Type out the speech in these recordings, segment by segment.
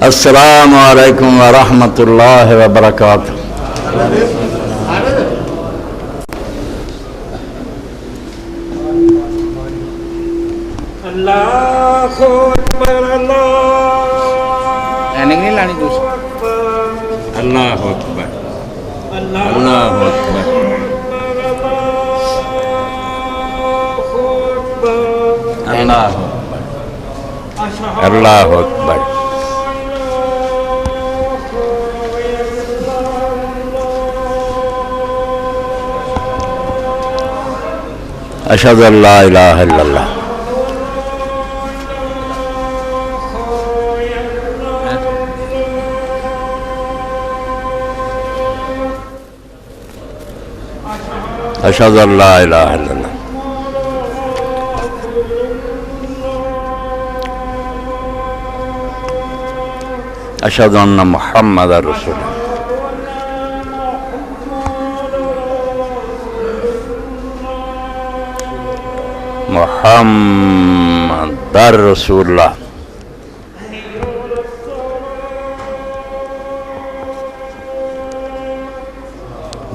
السلام علیکم ورحمۃ اللہ وبرکاتہ۔ اللہ اکبر نہیں لانی دوسری۔ اللہ اکبر اللہ اکبر۔ اللہ اللہ اکبر۔ اشہد ان لا الہ الا اللہ۔ اشہد ان لا الہ الا اللہ۔ اشہد ان محمد رسول اللہ۔ محمد رسول اللہ۔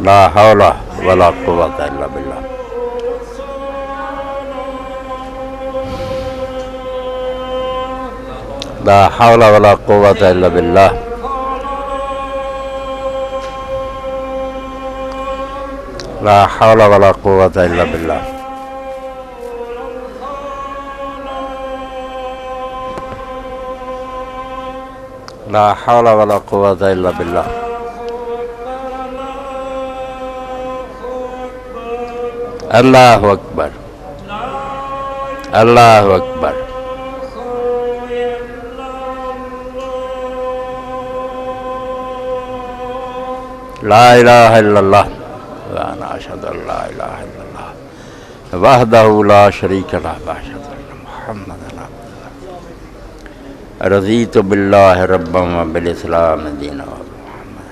لا حول ولا قوة الا باللہ۔ لا حول ولا قوة الا باللہ۔ لا حول ولا قوة الا باللہ۔ لا حول ولا قوة الا باللہ۔ اللہ اکبر اللہ اکبر۔ لا الہ الا اللہ وانا اشہد ان لا الہ الا اللہ وحدہ لا شریک لہ واشہد ان محمدا عبدہ۔ رضیت باللہ ربا وبالاسلام دینا وبمحمد۔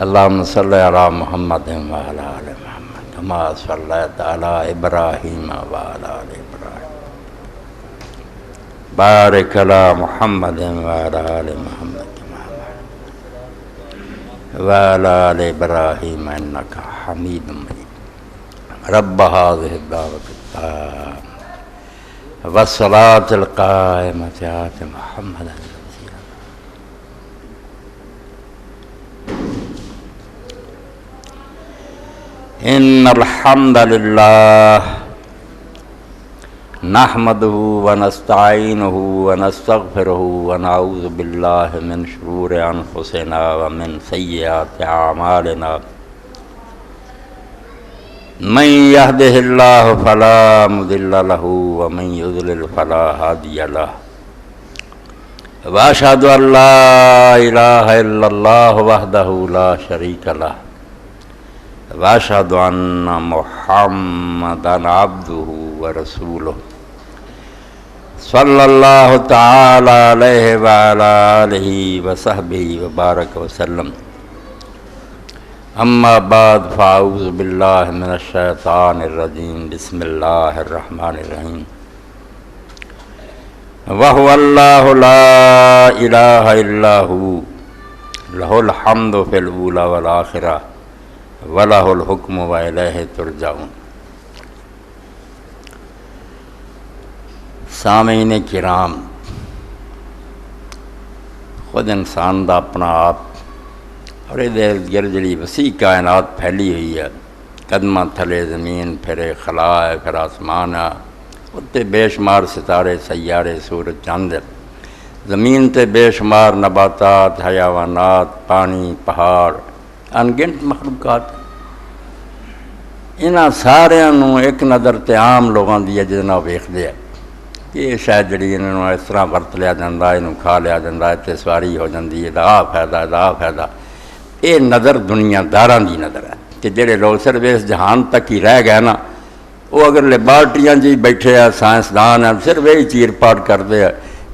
اللہم صلی علی محمد وعلی آل محمد کما صلیت علی ابراہیم وعلی آل ابراہیم۔ بارک علی محمد وعلی آل محمد وعلی آل ابراہیم انک حمید مجید۔ رب هذه الدعوة التامة والصلاة القائمة آت محمدا الوسیلة۔ ان الحمد للہ نحمده ونستعینه ونستغفره ونعوذ باللہ من شرور انفسنا ومن سیئات اعمالنا۔ من يهده الله فلا مضل له ومن يضلل فلا هادي له۔ واشهد ان لا اله الا الله وحده لا شريك له واشهد ان محمدا عبده ورسوله صلی اللہ تعالی علیہ وعلی آلہ وصحبہ وبارک وسلم۔ اما بعد فاعوذ باللہ من الشیطان الرجیم بسم اللہ الرحمن الرحیم۔ وہو اللہ لا الہ الا ہو لہ الحمد فی الاولی والآخرہ وَلَهُ الْحُكْمُ وَإِلَيْهِ تُرْجَعُونَ۔ سامعین کرام، خود انسان دا اپنا آپ اور ادھر گرد جڑی وسیع کائنات پھیلی ہوئی ہے، قدمہ تھلے زمین، پھرے خلا ہے، پھر آسمان ہے، اتنے بے شمار ستارے، سیارے، سورج، چاند، زمین تے بے شمار نباتات، حیوانات، پانی، پہاڑ، انگنت مخلوقات۔ انہاں ساریاں نو ایک نظر تے عام لوگاں دی جدنا ویکھدے ہے کہ یہ شاید جڑی انہوں اس طرح ورت لیا جاندہ ہے، انہوں کھا لیا جاندہ ہے، تے سواری ہو جاندی ہے، دا فائدہ دا فائدہ۔ یہ نظر دنیا داراں دی نظر ہے کہ جڑے لوگ صرف اس جہان تک ہی رہ گئے نا، وہ اگر لیبارٹریاں جی بیٹھے ہیں، سائنسدان ہیں، صرف یہی چیر پاٹ کرتے ہیں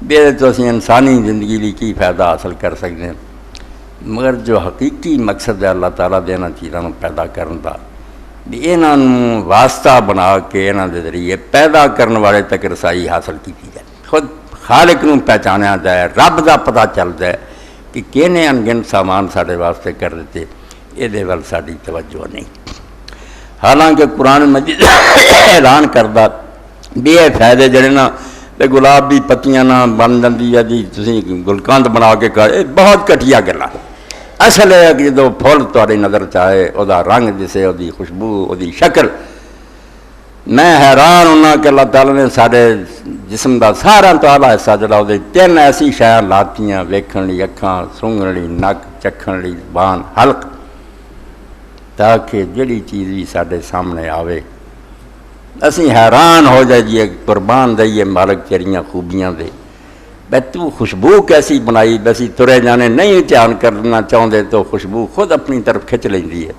بے تو اسی انسانی زندگی لی کی فائدہ حاصل کر سکتے ہیں۔ مگر جو حقیقی مقصد ہے اللہ تعالیٰ دینا چیزوں پیدا کرن دا، بھی انہاں نوں واسطہ بنا کے انہاں دے ذریعے پیدا کرن والے تک رسائی حاصل کی جائے، خود خالق نوں پہچانیا جائے، رب دا پتہ چلدا ہے کہ کہنے انگن سامان سارے واسطے کر دیتے، یہ ول ساری توجہ نہیں۔ حالانکہ قرآن مجید اعلان کردہ بھی یہ فائدے جڑے نا گلابی پتیاں نہ بن جاتی ہے جی تسی گلکند بنا کے کھائے، بہت گھٹیا گلا۔ اصل ہے کہ جدو پھول تاری نظر چاہے وہ رنگ دسے، وہ خوشبو، وہ شکل، میں حیران ہونا کہ اللہ تعالیٰ نے سارے جسم دا سارا تعالیٰ حصہ جڑا وہ تین ایسی شاید لاتیاں ویکھن لی اکھاں، سونگن لی نک، چکھن لی زبان، حلق، تاکہ جڑی چیز بھی سارے سامنے آوے اسی حیران ہو جائے جی قربان دئیے مالک تیریاں خوبیاں دے، بے تو خوشبو کیسی بنائی، بسی ترے جانے نہیں دھیان کرنا چاہتے تو خوشبو خود اپنی طرف کھچ لیندی ہے،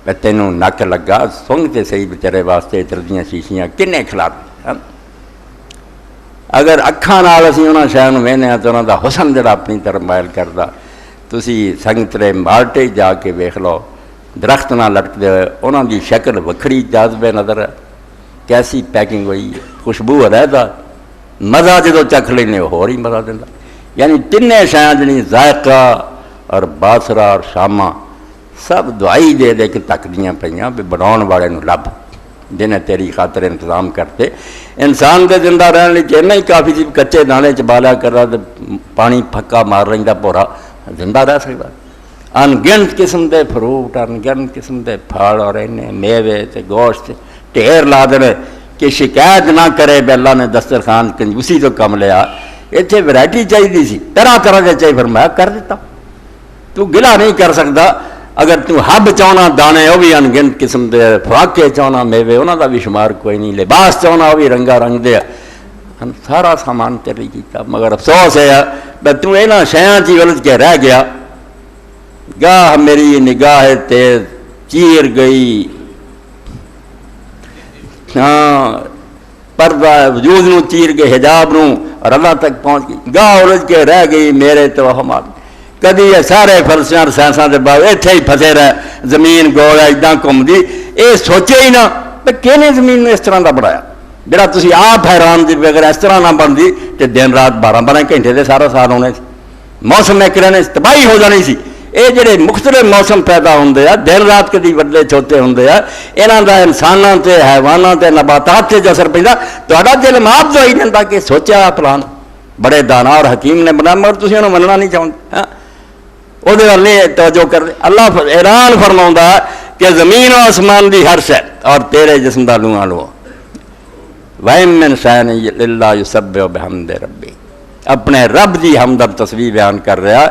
بے تینوں نک لگا سونگ تے صحیح بیچارے واسطے تردیاں شیشیاں کنے کھلا دیں۔ اگر اکھاں نال اسی انہاں شے نوں ویکھنے ہاں تو انہاں دا حسن جڑا اپنی طرف مائل کردا، تسی سنگترے مالٹے جا کے ویکھ لو، درخت نہ لٹکدے ہوئے انہاں دی شکل وکھری جاذب نظر ہے، کیسی پیکنگ ہوئی ہے، خوشبو علیحدہ، مزہ جدو چکھ لینے ہور ہی مزہ دینا۔ یعنی تینے شیاں جنی ذائقہ اور باصرہ اور شامہ سب دعائی دے دے کے تکدیاں پئیاں بھی بناؤن والے نوں لب جنہیں تیری خاطر انتظام کرتے۔ انسان دے زندہ رہن لئی چ نہیں کافی سی کچے دانے چ بالا کرا تے پانی پھکا مار رہندا پورا زندہ رہ سکدا۔ انگنت قسم دے فروٹ، انگنت قسم دے پھل اور اینے میوے تے گوشت ڈھیر لا دے کہ شکایت نہ کرے بے اللہ نے دسترخوان کنجوسی تو کم لیا، اتنے ورائٹی چاہیے سی، طرح طرح کے چاہیے، فرمایا کر دیتا، تو گلا نہیں کر سکتا۔ اگر تو حب چاہنا دانے وہ بھی انگنت قسم دے، فواکے چاہنا میوے انہوں دا بھی شمار کوئی نہیں، لباس چاہنا وہ بھی رنگا رنگ دے، سارا سامان تیری کیتا، مگر افسوس ہے بے تو یہاں شیاں چی ولج کے رہ گیا۔ گاہ میری نگاہ تیز چیر گئی، ہاں پردہ وجود نو چیر کے حجاب نو اور اللہ تک پہنچ گئی، گاہ الجھ کے رہ گئی میرے توہمات۔ کدی یہ سارے فلسفیاں اور سائنساں دے بعد اتنے ہی پھسے رہے، زمین گول ہے ادا گھومدی، یہ سوچے ہی نہ کہ کہنے زمین نے اس طرح کا بنایا جڑا تسی آپ حیران دی اگر اس طرح نہ بنتی تو دن رات 12 گھنٹے دے سارا سال ہونے سی، موسم ایک رہنے تباہی ہو جانی سی۔ یہ جڑے مختلف موسم پیدا ہوندے ہیں، دن رات کدی بدلے چھوٹے ہوندے ہیں، انہاں دا انساناں تے حیواناں تے نباتات تے جو اثر پیندا، تہاڈا دل معاف جو ہی دیندا کہ سوچیا پلان بڑے دانا اور حکیم نے بنایا، مگر تسی انہوں مننا نہیں چاہتے، وہ نہیں توجہ کر دے۔ اللہ اعلان فرماؤندا کہ زمین و آسمان دی ہر شے اور تیرے جسم دا لواں لو، وَإِن مِّن شَيْءٍ إِلَّا يُسَبِّحُ بِحَمْدِ رَبِّهِ، اپنے رب دی حمد اور تسبیح بیان کر رہا۔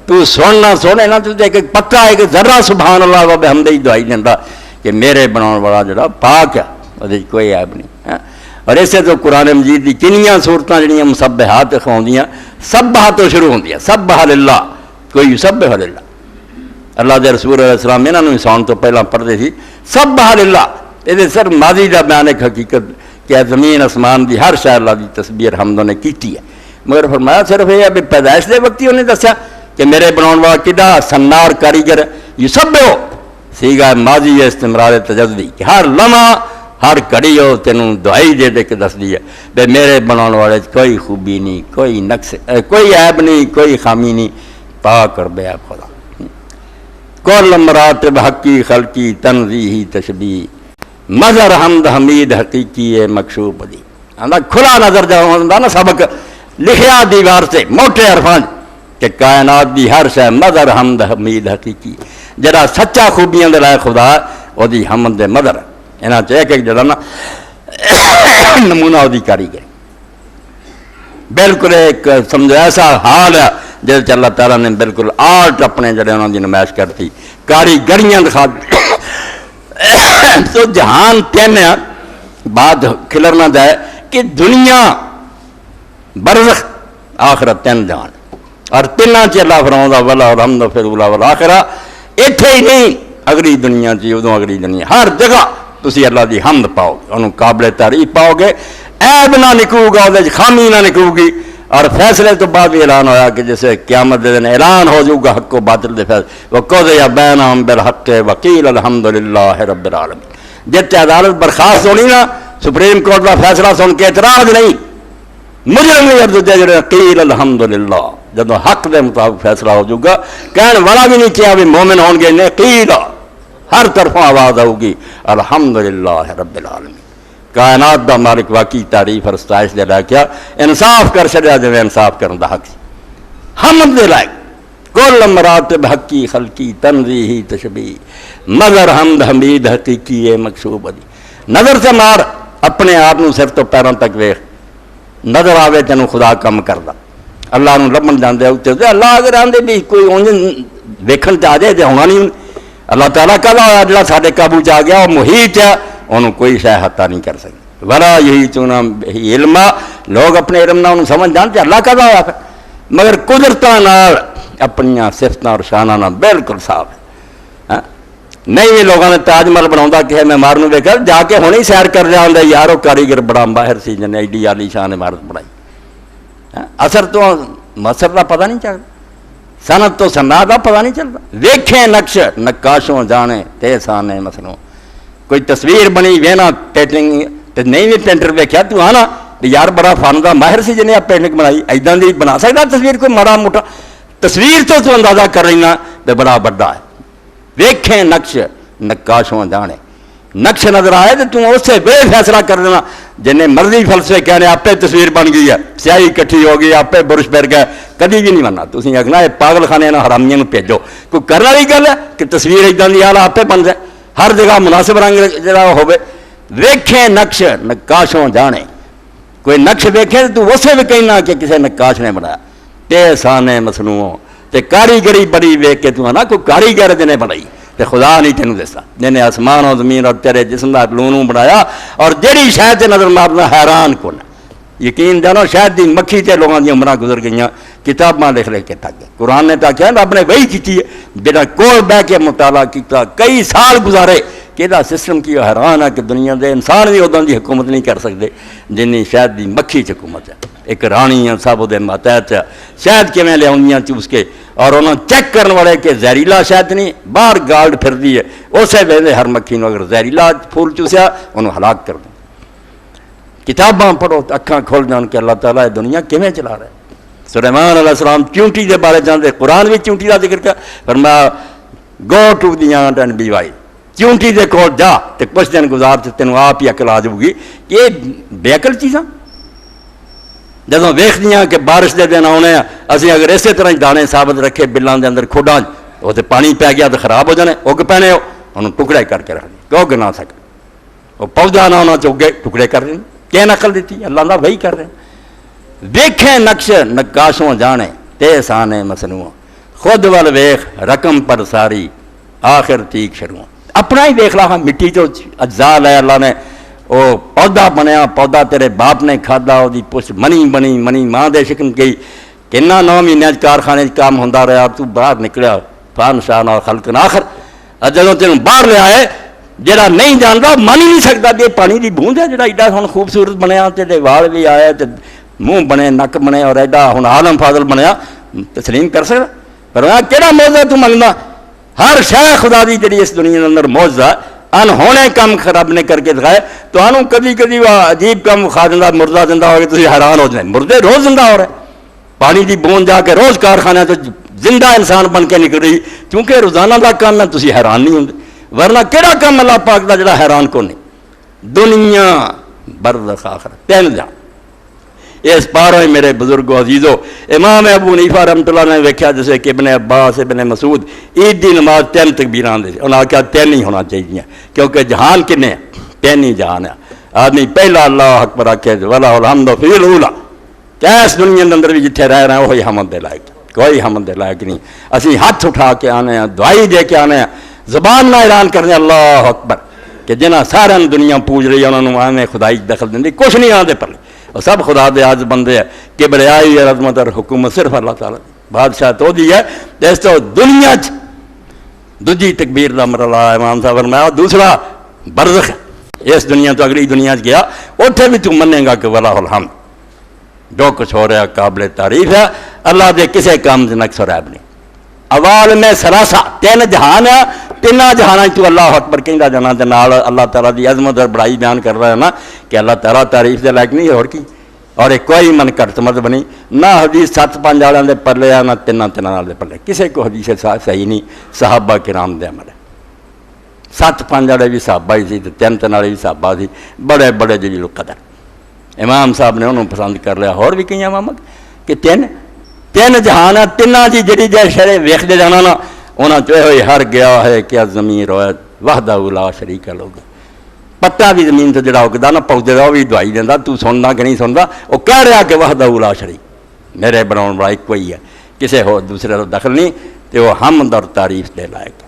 تو سننا سونے نہ تو ایک پکا ہے کہ ذرہ سبحان اللہ و بحمدہ ہی دعائی دینا کہ میرے بناؤ والا جڑا پاک ہے، وہ کوئی عیب نہیں۔ اور ایسے تو قرآن مجید دی کنیاں صورتاں جڑیاں مسبحات کھاؤندیاں، سبح تو شروع ہوندیاں، سبح للہ، کوئی یسبح للہ۔ اللہ دے رسول علیہ السلام انہاں نوں انسان تو پہلا پڑھتے سی سبح للہ، یہ صرف ماضی دا بیان ایک حقیقت کہ زمین آسمان دی ہر شے اللہ دی تسبیح اور حمد نے کیتی ہے، مگر فرمایا صرف یہ ہے پیدائش دے وقت ہی انہیں دسیا کہ میرے بناؤن والا کڈا سنار کاریگر یسبح سیگا ماضی ہے استمرار تجدی کہ ہر لمحہ ہر گھڑی ہو تینوں دعائی دے دے کے دس دی ہے بے میرے بناؤن والے کوئی خوبی نہیں، کوئی نقص، کوئی عیب نہیں، کوئی خامی نہیں، پاک اور بے عیب خدا۔ کل مراتب حقی خلقی تنزیہی تشبیہ، مظہر حمد حمید حقیقی مکشوف دی۔ کھلا نظر جب ہوتا نا سبق لکھیا دیوار سے موٹے حرفاں کہ کائنات دی ہر شے مظہر حمد حمید حقیقی، جڑا سچا خوبیاں دے لائے خدا وہ دی حمد دے مظہر، انہاں چ ایک ایک جڑا نا نمونہ وہ دی کاریگر، بالکل ایک سمجھو ایسا حال ہے جس اللہ تعالیٰ نے بالکل آرٹ اپنے جڑے انہوں دی نمائش کرتی، کاریگریاں دکھا تو جہان تین بعد کھلرنا دے کہ دنیا برزخ آخرت تین جہان، اور تیناں چ اللہ فرماؤندا ولا الحمد فی الاولی والآخرہ، ایتھے ہی نہیں اگلی دنیا چ ادوں اگلی دنیا ہر جگہ تسی اللہ دی حمد پاؤ گے، انہوں قابل تعریف پاؤ گے، عیب نہ نکلو گا، وہ خامی نہ نکلو گی۔ اور فیصلے تو بعد بھی اعلان ہویا کہ جیسے قیامت دے دن اعلان ہو جائے گا حق و باطل دے فیصلے، وقضی بینہم بالحق وقیل الحمد للہ رب العالمین، جتنے عدالت برخاست ہونی نا سپریم کورٹ کا فیصلہ سن کے اعتراض نہیں، مجرم بھی دوجے جڑے قیل الحمدللہ، جب حق دے مطابق فیصلہ ہو جائے گا، کہنے والا بھی نہیں کیا بھی مومن ہون گے، نہیں قیل، ہر طرفوں آواز آؤ گی الحمدللہ رب العالمین، کائنات دا مالک واقعی تعریف اور ستائش دے لائق کیا، انصاف کر چڑیا جو انصاف کرن دا حق سی، حمد دے لائق، کل مراتب حقی خلقی تنزیہی تشبیہ، مگر حمد حمید حقیقی ہے مقصوب دی، نظر سے مار اپنے آپ نو صرف تو پیروں تک ویخ، نظر آوے تینوں خدا کم کردا، اللہ نو لبن جاندے ہوتے ہوتے، اللہ اگر آندے بھی کوئی اونج ویکھن تے آ جائے تے ہونا نہیں، اللہ تعالیٰ کہا جڑا ساڈے قابو چ آ گیا وہ محیط ہے، انہوں کوئی شے حتا نہیں کر سکتی، ولا یہی چونا علم، لوگ اپنے علم نہ انہوں سمجھ جانتے اللہ کہا ہوا پھر، مگر قدرتاں نال اپنیاں صفتاں اور شاناں نال بالکل صاف ہے، نہیں بھی لوگوں نے تاج محل بنا کہ میں مارنوں دیکھا جا کے ہونے ہی سیر کر رہا ہوں یار وہ کاریگر بڑا باہر سی جن ایڈی عالی شان عمارت بنائی، اثر تو مصر کا پتہ نہیں چلتا، صنعت تو صنعت کا پتہ نہیں چلتا، ویکھیں نقش نقاشوں جانے تے سانے مسلوں، کوئی تصویر بنی وینا پینٹنگ تے نہیں بھی پینٹر ویکھیا تو آنا یار بڑا فن کا ماہر سی جنہیں آپ پینٹنگ بنائی، ایداں دی بنا سکتا تصویر کوئی ماڑا موٹا، تصویر تو اندازہ کر لینا تے بڑا بڑا ہے، ویکھیں نقش نقاشوں جانے، نقش نظر آئے تو تم اس سے بے فیصلہ کر دینا، جنہیں مرضی فلسفے کہنے آپ پہ تصویر بن گئی ہے، سیاہی کٹھی ہو گئی، آپ پہ برش پھر گئے، کدی بھی نہیں مننا، تھی آخنا یہ پاگل خانے حرامیاں بھیجو، کوئی کرنے والی گل ہے کہ تصویر ایداں دی حال آپ پہ بن جائے، ہر جگہ مناسب رنگ جڑا ہوئے، ویکھیں نقش نقاشوں جانے، کوئی نقش ویکھے تو اسے بھی کہنا کہ کسی نقاش نے بنایا، تے سانے مصنوعوں تے کاریگری بڑی ویکھ کے تو نا کوئی کاریگر جنہیں بنائی تے خدا نہیں تینوں دستا، جنہیں آسمان و زمین اور تیرے جسم کا لونوں بنایا اور جہی شاید تے نظر مارنا حیران کن، یقین جانو شاید دی مکھی تے لوگوں دی عمریں گزر گئیاں، کتاباں لکھ لے کے تھک گئے، قرآن نے تو کیا رب نے وہی کی ہے، جہاں کول بہ کے مطالعہ کیتا کئی سال گزارے کہ سسٹم کی حیران ہے کہ دنیا دے انسان بھی ادوں کی حکومت نہیں کر سکتے جنہیں شاید دی مکھی چ حکومت ہے، ایک رانی ہے سب وہ ماتحت ہے، شاید کیویں لیا چوس کے اور انہوں چیک کرنے والے کہ زہریلا شاید نہیں، باہر گارڈ پھردی ہے اسے ویلے ہر مکھی نو اگر زہریلا پھول چوسیا انہوں ہلاک کر دیں، کتاباں پڑھو اکھاں کھول جان کے اللہ تعالیٰ دنیا کیویں چلا رہا ہے، سلیمان علیہ السلام چونٹی دے بارے جانتے، قرآن بھی چونٹی کا ذکر کیا، فرمایا go to the ant and be wise, چونٹی دے کول جا تے کچھ دن گزار تے تینوں آپ ہی عقل آ جائے گی، یہ بے عقل چیزاں جدوں ویکھدیاں کہ بارش دے دن آنے اسی اگر اسی طرح دانے ثابت رکھے بلاں دے اندر کھوڈاں وہ تے پانی پی گیا تو خراب ہو جانے، اگ پینے ہو انہوں ٹکڑے کر کے رکھ دیں، اگ نہ سکے، وہ پودا نہ ہونا چاہے ٹکڑے کر دیں، کیا نقل دیتی اللہ دا وہی کر رہے ہیں، ویکھیں نقش نقاشوں جانے تے سانے مصنوع، خود ول ویخ رقم پر ساری آخر تیک شروع، اپنا ہی ویخ لا، مٹی چو اجزاء لے اللہ نے، وہ پودا بنیا، پودا تیرے باپ نے کھادا، وہ پشت منی بنی، منی ماں دے شکن گئی، کنا 9 مہینے کارخانے کام ہوتا رہا، تو باہر نکلیا فان شان اور خلق آخر، جدوں تینوں باہر لے آئے جڑا نہیں جانتا من ہی نہیں سکتا کہ پانی کی بوند ہے جڑا ایڈا ہوں خوبصورت بنیا، تے وال بھی آئے تے منہ بنے نک بنے اور ایڈا ہوں عالم فاضل بنیا، تسلیم کر سکتا، پر کہڑا موضوع تو منگنا، ہر شے خدا دی جڑی اس دنیا کے اندر موجزہ ان ہونے کام خراب نے کر کے دکھائے، تو انہوں کبھی کبھی وہ عجیب کام کھا دینا، مردہ زندہ ہو گئے تو حیران ہو جائیں، مردے روز زندہ ہو رہے، پانی دی بوند جا کے روز کارخانے تو زندہ انسان بن کے نکل رہی، کیونکہ روزانہ کا کام ہے، تسی حیران نہیں ہوندے، ورنہ کہڑا کام اللہ پاک دا جڑا حیران کو نہیں، دنیا برزخ آخرت تین جان، اس پاروں ہی میرے بزرگوں عزیزو، امام ابو حنیفہ رحمۃ اللہ نے ویکھیا جیسے کہ ابن عباس ابن مسعود عید دی نماز 3 تکبیراں دے، انہاں کہا 3 ہی ہونا چاہیے، کیونکہ جہان کنے 3 ہی جہان ہے، آدمی پہلا اللہ اکبر آکھے ولا الحمد فی الاولی، کہ اس دنیا کے اندر بھی جتھے رہ رہے ہیں وہی حمد دے لائق، کوئی حمد دے لائق نہیں، اسی ہاتھ اٹھا کے آنے ہیں، دعائی دے کے آنے ہیں، زبان نہ اعلان کرنے اللہ اکبر، کہ جنہاں سارا دنیا پوج رہی ہے انہوں نے آنے خدائی دخل دیں دی، کچھ نہیں آدھے پرلے، اور سب خدا دے آج بندے ہیں، کہ بریائی عظمت اور حکومت صرف اللہ تعالیٰ بادشاہ تو دی ہے، اس تو دنیا دوجی تکبیر دا مرلہ امام صاحب فرمایا، دوسرا برزخ اس دنیا تو اگلی دنیا گیا، اتھے بھی تو منے گا کہ ولا الحمد، جو کچھ ہو رہا قابل تعریف ہے، اللہ دے کسے کام سے نقص و عیب نہیں، اوال میں سراسا 3 جہان ہے، تینا جہانا تو اللہ اکبر کہندا جانا تے نال اللہ تعالیٰ دی عظمت اور بڑائی بیان کر رہا ہے نا کہ اللہ تعالیٰ تعریف دے لائق نہیں اور کی اور ایک کوئی من کٹ مطلب نہیں نہ حدیث 7-5 والوں دے پلے نہ تینا دے پلے کسے کو حدیث صحیح نہیں صحابہ کرام دے عمل 7-5 والے بھی صحابہ ہی سی 3 والے بھی صحابہ سی بڑے بڑے جلیل القدر امام صاحب نے انہوں پسند کر لیا اور بھی کئی امامت کہ تین جہان تینا دی جڑی جے شرے ویکھدے جانا نا انہاں چوئے ہوئی ہر گیا ہے کیا زمین رویت وحدہ لا شریک لوگ پتا بھی زمین سے جڑا اگدا نا پودے دا وہ بھی دعائی دینا تو سننا کہ نہیں سننا وہ کہہ رہا کہ وحدہ لا شریک میرے بناؤن بڑا ایک کوئی ہے کسے ہو دوسرے کو دخل نہیں تو وہ حمد اور تعریف دے لائق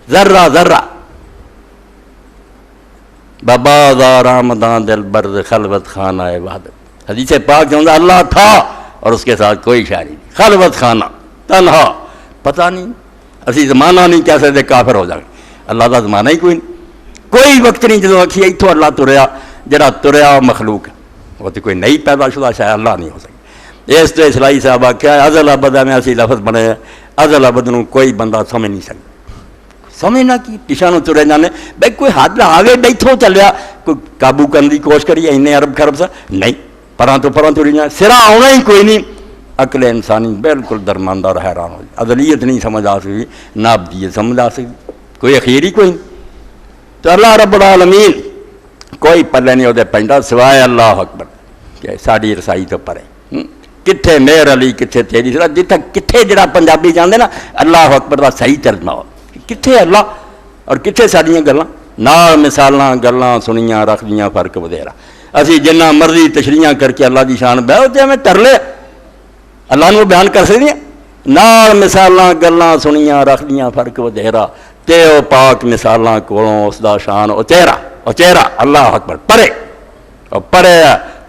ذرہ ذرہ ببازار آمدان دل برد خلوت خانہ وحدت حدیث پاک جاندہ اللہ تھا اور اس کے ساتھ کوئی شاعری نہیں خلوت خانہ تنہا پتہ نہیں اسی زمانہ نہیں کیسے دے کافر ہو جائیں اللہ دا زمانہ ہی کوئی نہیں کوئی وقت نہیں جدو آکھی ایتھو اللہ تریا جڑا تریا مخلوق ہے وہ تو کوئی نئی پیدا شدہ شاید اللہ نہیں ہو سکتی اس تو اسلائی صاحب آکھیا ہے ازل ابدا میں اسی لفظ بنے ازل ابد نو کوئی بندہ سمجھ نہیں سکتا سمجھنا کی پیشانوں ترے جانے بھائی کوئی ہاتھ نہ آگے بیٹھو چلیا کوئی قابو کرنے کی کوشش کری انہیں عرب خرب سا نہیں پراں تری جانے سرا آنا ہی کوئی نہیں عقل انسانی بالکل درماندہ اور حیران ہو عدلیت نہیں سمجھ آ سکتی نابدیت سمجھ آ سکتی کوئی اخیر ہی کوئی نہیں تو اللہ رب العالمین کوئی پلے نہیں ہوتے پینڈا سوائے اللہ اکبر کہ ساڑی رسائی تو پرے کتھے میر علی کتھے تیری سرا جتھا کتھے جڑا پنجابی جاندے نا اللہ اکبر دا صحیح ترجمہ ہو کتھے اللہ اور کتھے ساڑیاں گلاں نال مثالاں گلاں سنیاں رکھ دیاں فرق ودیرا اسی جنہ مرضی تشریحاں کر کے اللہ دی شان بیاہ ہوتے ہمیں تر لے اللہ نو بیان کر سکتے ہیں نال مثالاں گلاں سنیاں رکھ دیاں فرق ودیرا تے او پاک مثالاں کولوں اس دا شان چہرہ اللہ اکبر پرے اور پرے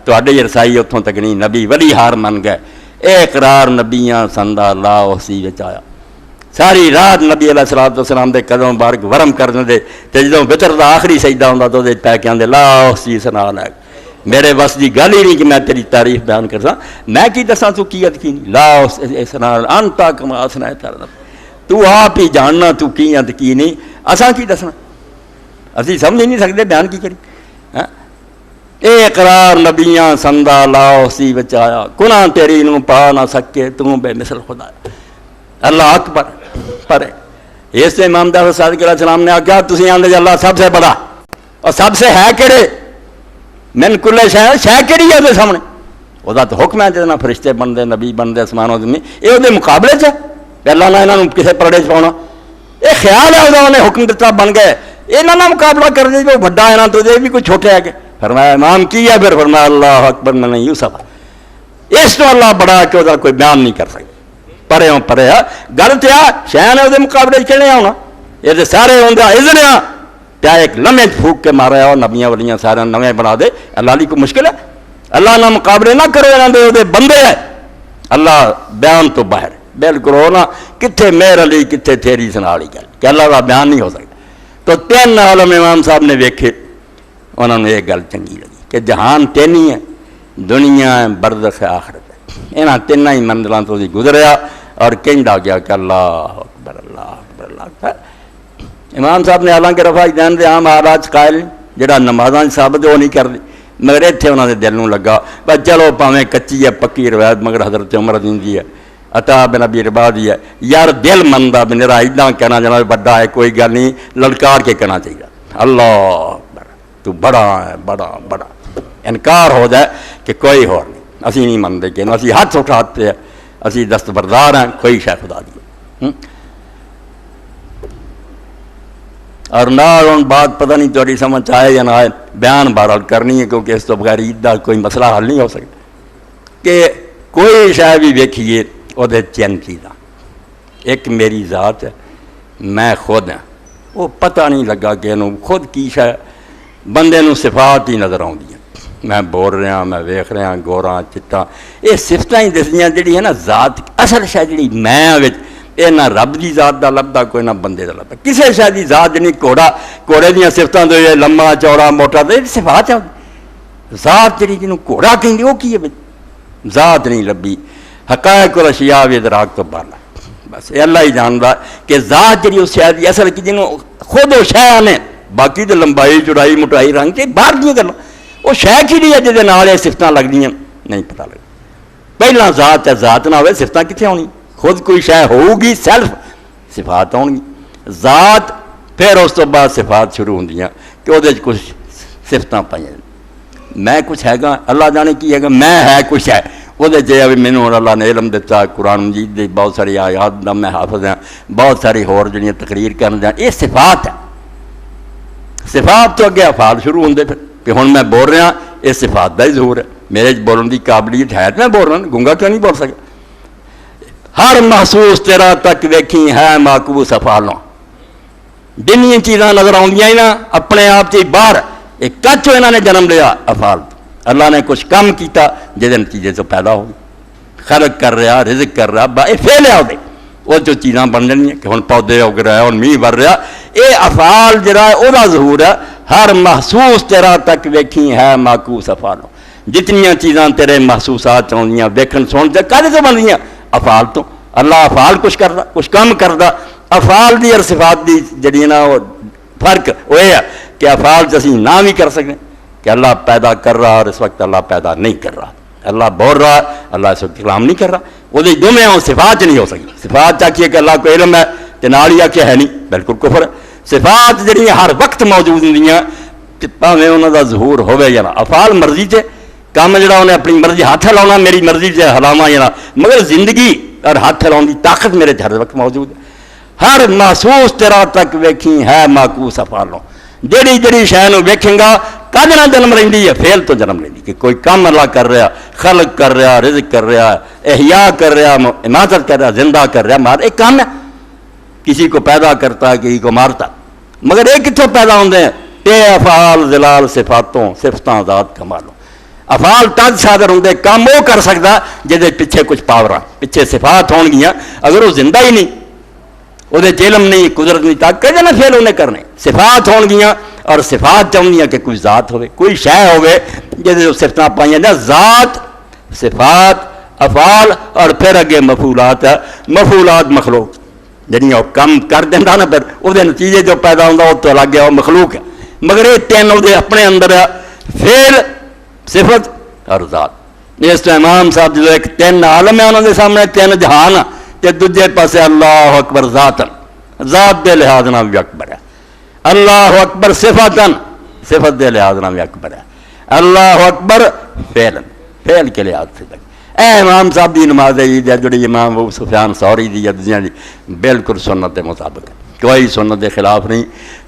تواڈی رسائی اتھوں تک نہیں نبی ولی ہار من گئے اقرار نبیاں سندا اللہ اسی وچ آیا ساری رات نبی علیہ الصلوۃ والسلام دے قدم مبارک ورم کر دے تے جدوں وتر دا آخری سجدہ ہوندا تو دے پے کے آندے لا اسی ثنا لے میرے بس دی گل ہی نہیں کہ میں تیری تعریف بیان کرساں میں کی دساں تو کیت کی نہیں لا اس ثنا انت کما اسنا تو آپ ہی جاننا تو کی تے کی نہیں اساں کی دسنا اسی سمجھ نہیں سکدے بیان کی کری اے اقرار نبیاں سندا لا اسی وچ آیا گناہ تیری نو پا نہ سکے تو بے مثل خدا اللہ اکبر پر اس سے امام جعفر صادق علیہ السلام نے آگیا تسی آندے جی اللہ سب سے بڑا اور سب سے ہے کہڑے من کل شے کہڑی ہے دے سامنے وہ تو حکم ہے جتنا فرشتے بندے نبی بندے اسمان و زمین یہ وہ مقابلے چ اللہ نہ انہوں کسی پرڑے چ پاؤنا یہ خیال ہے انہیں حکم دتا بن گئے یہاں نہ مقابلہ کر دے جو بڑا ہے نا تو یہ بھی کوئی چھوٹے ہے کہ فرمایا امام کی ہے پھر فرمایا اللہ اکبر میں نہیں یوسف اس تو اللہ بڑا کہ وہ کوئی بیان نہیں کر سکتا پرے ہوں پرے گل تو آ شہ نے وہ مقابلے کہنے آنا یہ تو سارے ہوتا اذن آ پیا ایک لمحے پھوک کے مارا آؤ نبیاں ولیاں سارے نویں بنا دے اللہ علی کو مشکل ہے اللہ نہ مقابلے نہ کرو یہاں دے بندے ہے اللہ بیان تو باہر بالکل ہونا کتنے میر علی کتنے تیری سنا والی گل کہ اللہ کا بیان نہیں ہو سکتا تو 3 عالم امام صاحب نے ویکھے انہوں نے یہ گل چنگی لگی کہ جہان تین ہی ہے دنیا ہے برزخ آخرت ہے یہاں 3 ہی منزلوں تو گزریا اور کہندا گیا کہ اللہ اکبر اللہ اکبر اللہ اکبر امام صاحب نے حالانکہ رفع دین دے عام آراج قائل جڑا نمازاں ثابت وہ نہیں کرتے مگر اتنے انہوں نے دل نوں لگا بس چلو پاویں کچی ہے پکی روایت مگر حضرت عمر دی ہے عطا بن ابی رباح دی ہے یار دل مندا بھی میرا اتنا کہنا جناب بڑا ہے کوئی گل نہیں للکار کے کہنا چاہیے اللہ اکبر تو بڑا ہے بڑا بڑا انکار ہو جائے کہ کوئی اور نہیں اسی نہیں منتے کہ اسی ہاتھ اٹھاتے ہیں اسی دستبردار ہیں کوئی شے خدا دی اور نہ بات پتہ نہیں تھوڑی سمجھ آئے یا نہ آئے بیان بہرحال کرنی ہے کیونکہ اس تو بغیر عید کا کوئی مسئلہ حل نہیں ہو سکتا کہ کوئی شے بھی ویکھیے وہ چند چیزاں ایک میری ذات ہے میں خود ہاں وہ پتہ نہیں لگا کہ انہوں خود کی شے بندے نوں صفات ہی نظر آؤندی ہیں میں بول رہا میں ویکھ رہا گوراں چٹا یہ صفتاں ہی دسدیاں جڑی ہے نا ذات اصل شے جڑی میں وچ یہ نہ رب دی ذات دا لبدا کوئی نہ بندے دا لبدا کسے شے دی ذات نہیں گھوڑے دیاں صفتاں تو یہ لمبا چوڑا موٹا تو صفات ہے ذات جڑی جنوں گھوڑا کہندے وہ کی ہے ذات نہیں لبھی حقائق الاشیاء و ادراک تو بالا بس یہ اللہ ہی جانتا کہ ذات جی اس شاید اصل کہ جنوں خود وہ شہ آنے باقی تو لمبائی چوڑائی موٹائی رنگ سے باہر دیا گلا وہ شہ کی نہیں ہے جہاں سفتیں لگتی نہیں پتہ لگتا پہلا ذات ہے ذات نہ ہوئے سفتیں کتنے آنی خود کوئی شہ ہوگی سیلف صفات آن گی ذات پھر اس تو بعد صفات شروع ہوں کہ وہ کچھ صفتیں پائی میں کچھ ہے گا اللہ جانے کی ہے گا میں ہے کچھ ہے وہ مینوں اللہ نے علم دیتا قرآن مجید دی بہت ساری آیات دا میں حافظ ہیں بہت ساری ہور جڑیاں تقریر کرن دیں یہ صفات ہے صفات تو اگے افعال شروع ہوندے پھر کہ ہن میں بول رہا یہ صفات دا ہی ظہور ہے میرے بولن دی قابلیت ہے میں بول رہا گونگا کیوں نہیں بول سکا ہر محسوس تیرا تک ویکھی ہے معکوس افعالوں جنیاں چیزاں نظر آؤندیاں ہی نا اپنے آپ سے باہر ایک کچھ انہوں نے جنم لیا افعال اللہ نے کچھ کم کیتا جہاں نتیجے تو پیدا ہو گئی خلق کر رہا رزق کر رہا یہ فیل ہے وہ جو چیزاں بن جانیاں کہ ہن پودے اگ رہا ہے ہن میہ بر رہا یہ افعال جڑا ہے وہ ظہور ہے ہر محسوس تیرا تک ویکھی ہے معکوس افعالوں جتنیاں چیزاں تیرے محسوسات آؤندیاں ویکھن سنتے کدے تو بندیاں افعال تو اللہ افعال کچھ کردا کچھ کم کردا افعال دی اور صفات دی جڑی نا وہ فرق وہ ہے کہ افعال سے اسی نہ بھی کر سکیں کہ اللہ پیدا کر رہا اور اس وقت اللہ پیدا نہیں کر رہا اللہ بول رہا اللہ اس وقت کلام نہیں کر رہا وہ دونوں صفات نہیں ہو سکی صفات چاہیے کہ اللہ کو علم ہے کہ نال یا کہ ہے نہیں بالکل کفر ہے صفات جڑیاں ہر وقت موجود ہوں کہ پاویں انہاں دا ظہور ہوے یا نہ افعال مرضی سے کام جڑا انہیں اپنی مرضی ہاتھ ہلاؤنا میری مرضی سے ہلاواں یا نہ مگر زندگی اور ہاتھ ہلاؤن دی طاقت میرے ہر وقت موجود ہے ہر محسوس تیرا تک ویکھی ہے معکوس افعالوں جڑی جڑی شے نوں ویکھیں گا کد نہ جنم لیندی ہے فیل تو جنم لیندی کہ کوئی کام اللہ کر رہا خلق کر رہا رزق کر رہا احیاء کر رہا اماتت کر رہا زندہ کر رہا مار ایک کام ہے کسی کو پیدا کرتا ہے کسی کو مارتا مگر یہ کتوں پیدا ہوندے ہیں یہ افعال ظلال صفاتوں صفتاں ذات کمالوں افعال تد صادر ہوندے کام وہ کر سکتا جہدے پیچھے کچھ پاوراں پیچھے صفات ہون گیاں اگر وہ زندہ ہی نہیں وہ علم نہیں قدرت نہیں طاقت کہتے نا فیل انہیں کرنے صفات ہون گیاں اور صفات چاہیے کہ کوئی ذات ہوئے کوئی شے ہوئے جیسے صفتیں پائیں نا ذات صفات افعال اور پھر اگے مفعولات ہے مفعولات مخلوق جنہیں وہ کم کر دینا نا پھر وہ نتیجے جو پیدا ہوتا وہ تو الگ ہے وہ مخلوق ہے مگر یہ تین وہ اپنے اندر ہے فعل صفت اور ذات اس تو امام صاحب جو ایک تین عالم ہے انہوں نے سامنے تین جہان تے دوجے پاسے اللہ اکبر ذات دے لحاظ نال بھی اکبر ہے اللہ اکبر صفت دے لحاظ نال بھی اکبر ہے اللہ اکبر فعل کے لحاظ سے تک اے امام صاحب دی نماز عید ہے جڑی امام ابو سفیان ثوری دی جدیاں دی بالکل سنت کے مطابق ہے کوئی سنت کے خلاف نہیں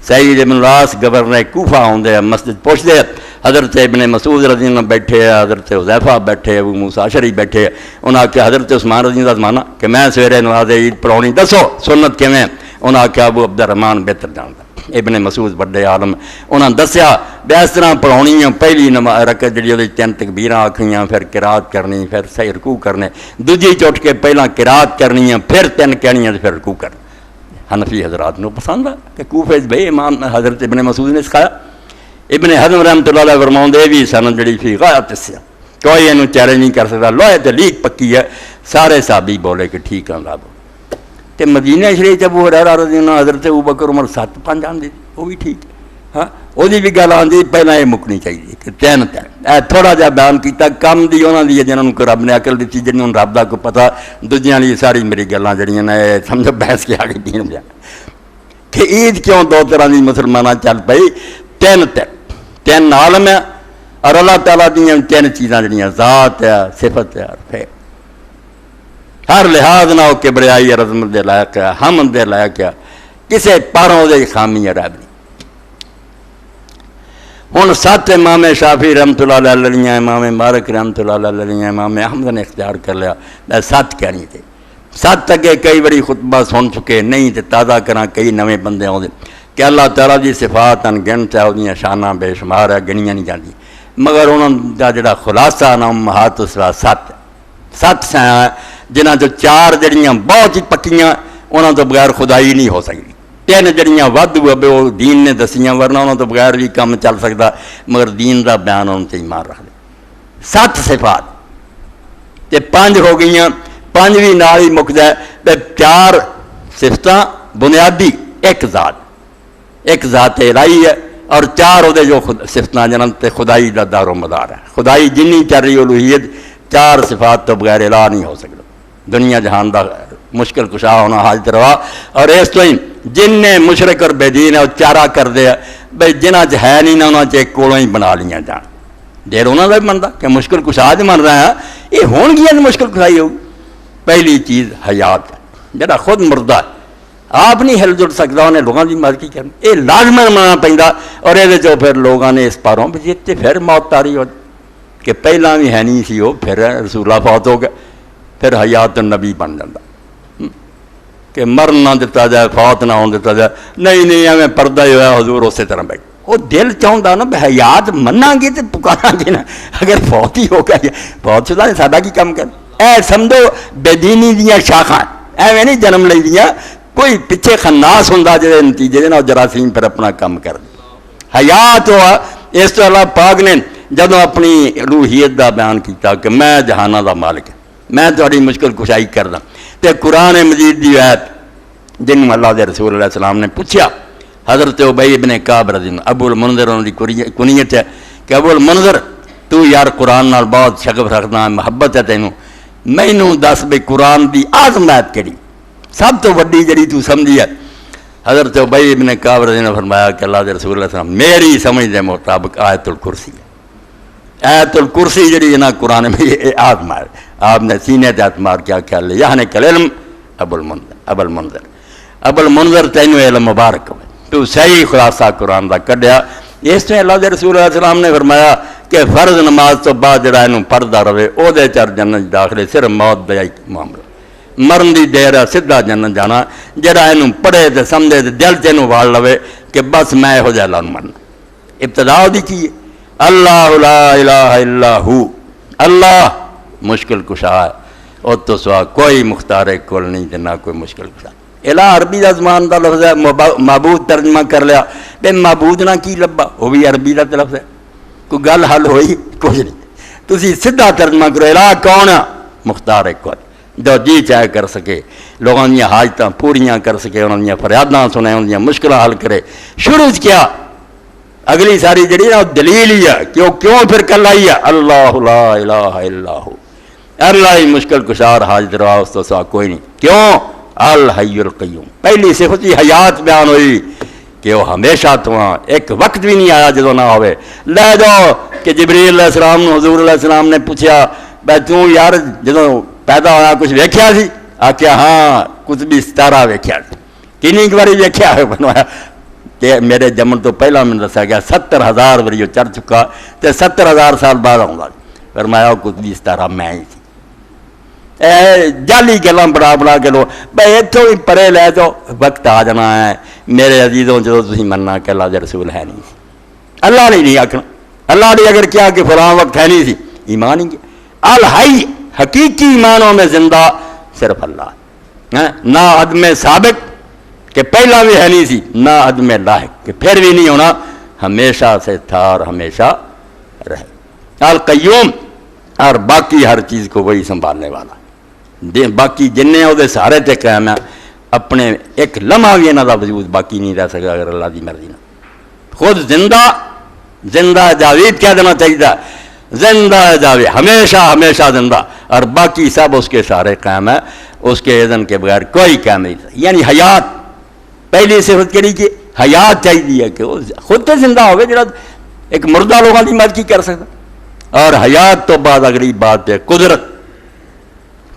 سعید ابن العاص گورنر کوفہ ہوندے مسجد پوچھتے حضرت ابن مسعود رضی اللہ بیٹھے حضرت حذیفہ بیٹھے ابو موسیٰ اشعری بیٹھے انہاں آخیا حضرت عثمان رضی اللہ زمانہ کہ میں سویرے نماز عید پڑھاؤنی دسو سنت کیویں انہاں آخیا ابو عبد الرحمان بہتر جانتا ابن مسعود بڑے عالم انہاں دسیا بے اس طرح پڑھاؤنی ہے پہلی رکعت جڑی وہ تین تکبیراں آکھنیاں پھر قرات کرنی پھر صحیح رکوع کرنے دوجی چوٹ کے پہلا قرات کرنی ہے پھر تین کہنیاں پھر رکوع کرنا حنفی حضرات نے پسند ہے کہ کوفے بھائی امام حضرت ابن مسعود نے سکھایا ابن حزم رحمۃ اللہ علیہ فرماؤندے بھی سند جڑی فی غایت سے کوئی اینو چیلنج نہیں کر سکتا لوہے تے لیک پکی ہے سارے صحابی بولے کہ ٹھیک ہے اللہ تے مدینہ شریف ابو ہریرہ رضی اللہ حضرت ابوبکر عمر 7-5 آندے وہ بھی ٹھیک ہے ہاں وہ بھی گل آندی پہلا یہ مکنی چاہیے کہ تین تھوڑا جہا بیان کیتا کم دی انہوں دی جنہوں کو رب نے عقل دیتی جنہوں رب دا کو پتا دوجیاں لی ساری میری گلاں جڑیاں نے سمجھو بحث کے آگے دین جا کہ عید کیوں دو طرح دی مسلمانہ چل پئی تین عالم ہے اور اللہ تعالیٰ دیاں تین چیزاں جڑیاں ذات ہے صفت ہے اور فعل ہر لحاظ نہ ہو کبریائی اور عظمت دے لائق ہے حمد دے لائق ہے کسے پاروں دے خامی ہے رب نہیں ہوں 7 امام شافعی رحمۃ اللہ علیہ لڑیاں امام مالک رحمۃ اللہ علیہ لڑیاں امام احمد نے اختیار کر لیا 7 کہنی تھے 7 اگے کئی بڑی خطبہ سن چکے نہیں تے تازہ کراں کئی نویں بندے آؤں کہ اللہ تعالیٰ دی صفات ان گنت ہے وہ شانہ بے شمار ہے گنیاں نہیں جاتی مگر انہوں کا جڑا خلاصہ نا امہات الصلاۃ 7 سیاں جنہاں جو 4 جڑیاں بہت ہی پکیاں انہوں تو بغیر خدائی نہیں ہو سکتی 3 جڑیاں ود وہ دین نے دسیاں ورنہ انہوں تو بغیر بھی کام چل سکتا مگر دین دا بیان انہوں سے ایمان رکھ دے 7 صفات تے 5 ہو گئیاں 5 بھی نال ہی مکدا ہے چار صفتاں بنیادی ایک ذات الہی ہے، اور چار وہ جو صفتاں جنہاں تے خدائی دا دار و مدار ہے. خدائی جنی چاری الوہیت چار صفات تو بغیر الہ نہیں ہو سکتا. دنیا جہان دا مشکل کشا ہونا حاجت روا. اور اس تو ہی جن نے مشرک اور بے دین ہے وہ چارہ کر دیا بھائی جنہ چ ہے نہیں نہ انہوں چ کولوں ہی بنا لیاں جان. دیر انہوں کا بھی بنتا کہ مشکل کشا جو من رہا ہے یہ ہون گیا مشکل کشائی ہوگی. پہلی چیز حیات ہے، جڑا خود مردہ ہے آپ نہیں ہل جڑ سکتا، انہیں لوگوں کی مدد کی کرنا یہ لازمن مننا پہنتا. اور یہ پھر لوگوں نے اس پاروں بھی جیتے پھر موت تاری ہو کہ پہلا بھی ہے نہیں سی وہ، پھر رسولہ فوت ہو گیا، پھر حیات النبی بن جاتا کہ مرن نہ دیتا جائے، فوت نہ ہون دیتا جائے. نہیں ہمیں پردہ ہی ہوا حضور اسی طرح بیٹھ وہ دل چاہتا نا بھائی حیات مننا گے تو پکارا گے نا. اگر فوت ہی ہو گیا فوت شدہ ساڈا کی کم کر اے سمجھو بے دینی دیا شاخاں ایویں نہیں جنم لئی دیا کوئی پیچھے خناس ہوں جہاں نتیجے نہ جراثیم پھر اپنا کام کر دے. حیات ہوا. اس تو اللہ پاک نے جدوں اپنی روحیت دا بیان کیتا کہ میں جہانہ دا مالک ہوں، میں تھوڑی مشکل کشائی کردا، تے قرآن مجید دی آیت جن اللہ دے رسول علیہ السلام نے پوچھا حضرت ابی ابن کعب رضی اللہ ابو المنذر انہوں کی کنیت ہے کہ ابو المنذر تو یار قرآن نال بہت شغف رکھنا ہے، محبت ہے تینوں، مینوں دس بھئی قرآن دی آزمائت کیڑی سب تو وڈی جڑی تو سمجھی ہے. حضرت ابی ابن کعب رضی اللہ نے فرمایا کہ اللہ دے رسول علیہ السلام میری سمجھ دے مطابق آیت الکرسی ہے. آیت الکرسی جڑی ہے نا قرآن میں یہ آزمائت آپ نے سینے تے ہاتھ مار کیا خیال لیا یعنی کل علم ابو المنذر تینوں علم مبارک ہوئے تو صحیح خلاصہ قرآن دا کڈیا. اس نے اللہ دے رسول علیہ السلام نے فرمایا کہ فرض نماز تو بعد جڑا اینوں پڑھدا رہے او دے چر جنت داخلے صرف موت دا معاملہ مرن دی دیر ہے سدھا جنت جانا. جڑا اینوں پڑھے تے سمجھے تے دل تے اینوں وال لوے کہ بس میں ہو جا لن مرنا. ابتدا دی کی ہے اللہ لا الہ الا ہو، اللہ مشکل کشا ہے اور تو سوا کوئی مختار کل نہیں تے نہ کوئی مشکل کشا. الہ عربی دا زمان دا لفظ ہے، معبود ترجمہ کر لیا بے معبود نہ کی لبا وہ بھی عربی دا لفظ ہے. کوئی گل حل ہوئی کچھ نہیں. تسی سدھا ترجمہ کرو الہ کون ہے؟ مختار کل جو جی چاہے کر سکے، لوگوں دیا حاجتاں پوریاں کر سکے، انہوں دیا فریاداں سنے، انہوں دیا مشکلیں حل کرے. شروع کیا اگلی ساری جڑی نا دلیل ہی ہے کہ وہ کیوں پھر کل آئی ہے اللہ لا الہ الا ہو. اللہ ہی مشکل کشار حاجت روا اس تو سوا کوئی نہیں. کیوں؟ الحی القیوم. پہلی صفت حیات بیان ہوئی کہ وہ ہمیشہ تو ایک وقت بھی نہیں آیا جدو نہ ہوئے. لے جاؤ کہ جبریل علیہ السلام نے حضور علیہ السلام نے پوچھا بھائی تو یار جدو پیدا ہوا کچھ ویکھیا سی؟ آکھیا ہاں کچھ بھی ستارہ ویکھیا سی. کنی باری ویکھیا ہے بنوایا کہ میرے جمن تو پہلا میں دسیا گیا 70,000 وری وہ چڑھ چکا تے 70,000 سال بعد آؤں گا. فرمایا کچھ بھی ستارہ میں ہی سی. جعلی گلاں بڑا کے لو بھائی اتوں ہی پرے لے جاؤ وقت آ جانا ہے میرے عزیزوں جدو تھی مننا کہ اللہ دے رسول ہے نہیں سی. اللہ نے نہیں آکھنا. اللہ نے اگر کیا کہ فلاں وقت ہے نہیں سی ایمان ہی گیا. الحی حقیقی ایمانوں میں زندہ صرف اللہ ہے. نہ عدم سابق کہ پہلا بھی ہے نہیں سی، نہ عدم لاحق کہ پھر بھی نہیں ہونا، ہمیشہ سے تھا اور ہمیشہ رہے. القیوم اور باقی ہر چیز کو وہی سنبھالنے والا. باقی جنہیں وہ سارے تے قائم ہیں، اپنے ایک لمحہ بھی انہوں کا وجود باقی نہیں رہ سکا اگر اللہ کی مرضی نہ. خود زندہ جاوید کہہ دینا چاہیے، زندہ جاوید ہمیشہ زندہ، اور باقی سب اس کے سارے قائم ہیں، اس کے اذن کے بغیر کوئی قائم نہیں. یعنی حیات پہلی صفت کہی کہ حیات چاہیے کہ وہ خود تو زندہ ہوئے جڑا ایک مردہ لوگوں کی مدد کی کر سکتا. اور حیات تو بعد اگلی بات ہے قدرت.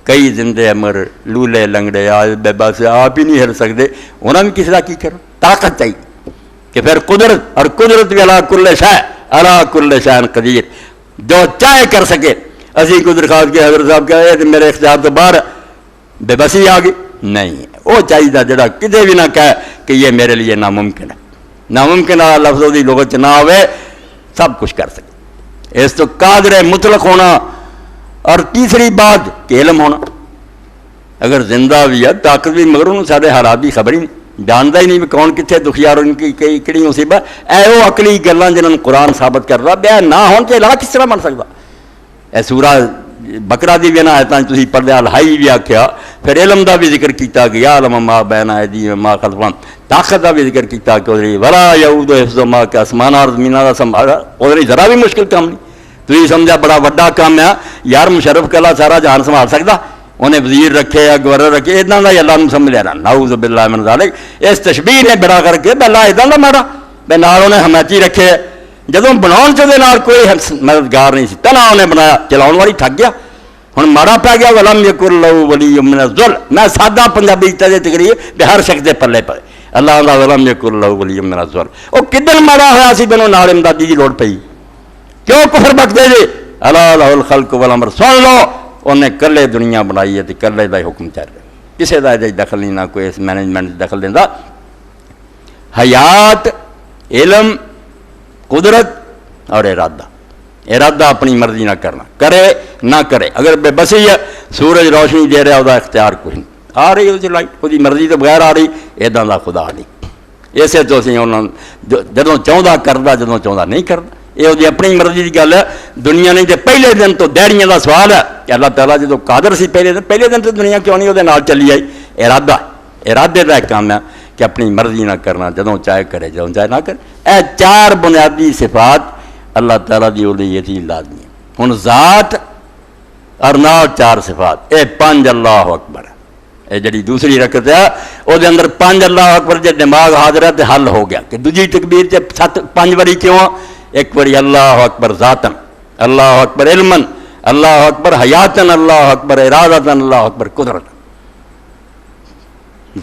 کئی زندے امر لولے لنگڑے بے بس آپ ہی نہیں ہل سکتے، انہوں نے کس طرح کی کرو طاقت چاہیے کہ پھر قدرت، اور قدرت بھی اللہ کل شے اللہ کل شے قدیر جو چاہے کر سکے. اسی کو درخواست کے حضرت صاحب کہا ہے میرے اختیار تو باہر بے بسی آ گئی نہیں، وہ چاہیے جڑا کدے بھی نہ کہے کہ یہ میرے لیے ناممکن ہے. ناممکن لفظوں کی لغت نہ ہوئے سب کچھ کر سکے. اس تو قادر مطلق ہونا، اور تیسری بات کہ علم ہونا. اگر زندہ بھی ہے طاقت بھی مگر انہوں سارے حالات کی خبر ہی نہیں، جانتا ہی نہیں کون کتنے دکھیار ان کی کہڑی مصیبت. اے وہ عقلی گلاں جنہوں نے قرآن ثابت کر رہا بیان نہ ہون تے لا کس طرح بن سکتا. اے سورہ بقرہ دی بھی نہ آیتاں تسی پڑھ لیا الحی بھی آکھیا پھر علم دا بھی ذکر کیتا کہ یعلم ما بین ایدیہم ما خلفہم، طاقت دا بھی ذکر کیتا کہ ادھر ولا یعود حفظہما کہ آسمان اور زمین دا سنبھالا ادھر ذرا بھی مشکل کام نہیں. تھی سمجھا بڑا وڈا کام ہے یار، مشرف کلا سارا جہان سنبھال سکتا، انہیں وزیر رکھے یا گورنر رکھے، اتنا کا اللہ نے سمجھ لینا. نعوذ باللہ من ذالک. اس تشبیہ نے بڑا کر کے بلا اتنا کا مارا بے نال انہیں حمایتی رکھے. جدوں بناؤ چ کوئی مددگار نہیں سی، تنا انہیں بنایا، چلاؤ والی تھک گیا، ہوں ماڑا پی گیا. ولم یکن لہ ولی من الذل. میں سادہ پنجابی تقریر بے ہر شخص دے پلے پے اللہ اللہ ولم یکن لہ ولی من الذل. وہ کدن ماڑا ہوا سی بنو نال امدادی کی لوڑ پئی، کیوں کفر بکتے جی؟ الا لہ الخلق والامر. سن لو انہیں کلے دنیا بنائی ہے، کلے دا حکم چل رہا، کسی دا دخل نہیں، نہ کوئی اس مینجمنٹ دخل دینا. حیات، علم، قدرت اور ارادہ اپنی مرضی نہ کرنا، کرے نہ کرے. اگر بے بسی ہے، سورج روشنی دے رہا وہ اختیار کوئی نہیں، آ رہی اس لائٹ وہی مرضی تو بغیر آ رہی، ادا دا خدا نہیں. اسے تو اسی جدوں چاہتا کرتا، جدوں چاہتا نہیں کرتا. یہ وہ اپنی مرضی کی گل ہے. دنیا نہیں تو پہلے دن تو دیڑیاں کا سوال ہے کہ اللہ تعالیٰ جدو قادر سی پہلے دن تو دنیا کیوں نہیں وہ چلی آئی. ارادے کا ایک کام ہے کہ اپنی مرضی نہ کرنا، جدوں چاہے کرے جدوں چاہے نہ کرے. اے چار بنیادی صفات اللہ تعالیٰ کی یہ لازمی ہے. ہوں ذات اور نال چار صفات، اے پانچ اللہ اکبر. یہ جڑی دوسری رکعت ہے وہ اندر پانچ اللہ اکبر جب دماغ حاضر ہے تو حل ہو گیا کہ دوجی تکبیر سے پانچ باری کیوں؟ ایک باری اللہ اکبر ذاتن، اللہ اکبر علمن، اللہ اکبر حیاتن، اللہ اکبر ارادتن، اللہ اکبر قدرتن.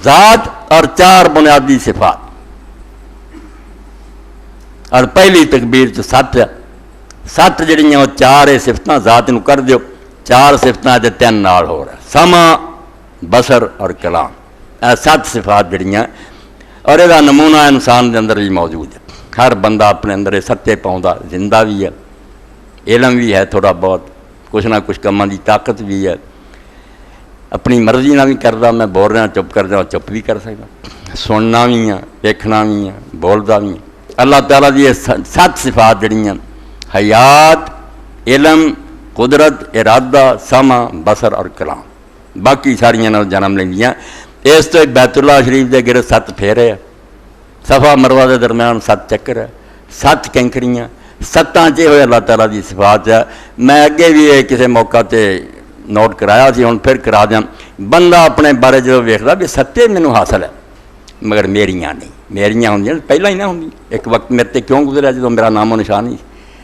ذات اور چار بنیادی صفات. اور پہلی تکبیر چ سات جڑیاں وہ چار صفتیں ذات نو کر دیو. چار صفتیں تے تین نال ہو رہا، سما، بصر اور کلام. سات صفات جڑیاں، اور یہ نمونہ انسان دے اندر بھی موجود ہے. ہر بندہ اپنے اندر ستے پاؤں، زندہ بھی ہے، علم بھی ہے تھوڑا بہت، کچھ نہ کچھ کاماں دی طاقت بھی ہے، اپنی مرضی نہ بھی کردا. میں بول رہا چپ کر دیا، چپ بھی کر سکتا، سننا بھی ہے، دیکھنا بھی ہے، بولدا بھی ہے. اللہ تعالیٰ دی سات صفات جڑیاں حیات، علم، قدرت، ارادہ، سما، بصر اور کلام، باقی ساریاں نال جنم لیندیاں. اس تو بیت اللہ شریف دے گرد 7 پھیرے ہے، صفا مروہ دے درمیان 7 چکر ہے، 7 کینکریاں، 7 ہوئے اللہ تعالیٰ دی صفات ہے. میں اگے بھی کسی موقع تے نوٹ کرایا سی، ہوں پھر کرا دیا. بندہ اپنے بارے جو ویکھدا بھی 7 مینوں حاصل ہے مگر میریاں نہیں. میریاں ہوندیاں پہلے ہی نہ ہوندی. ایک وقت میرے تے کیوں گزرا جدوں میرا نام و نشان نہیں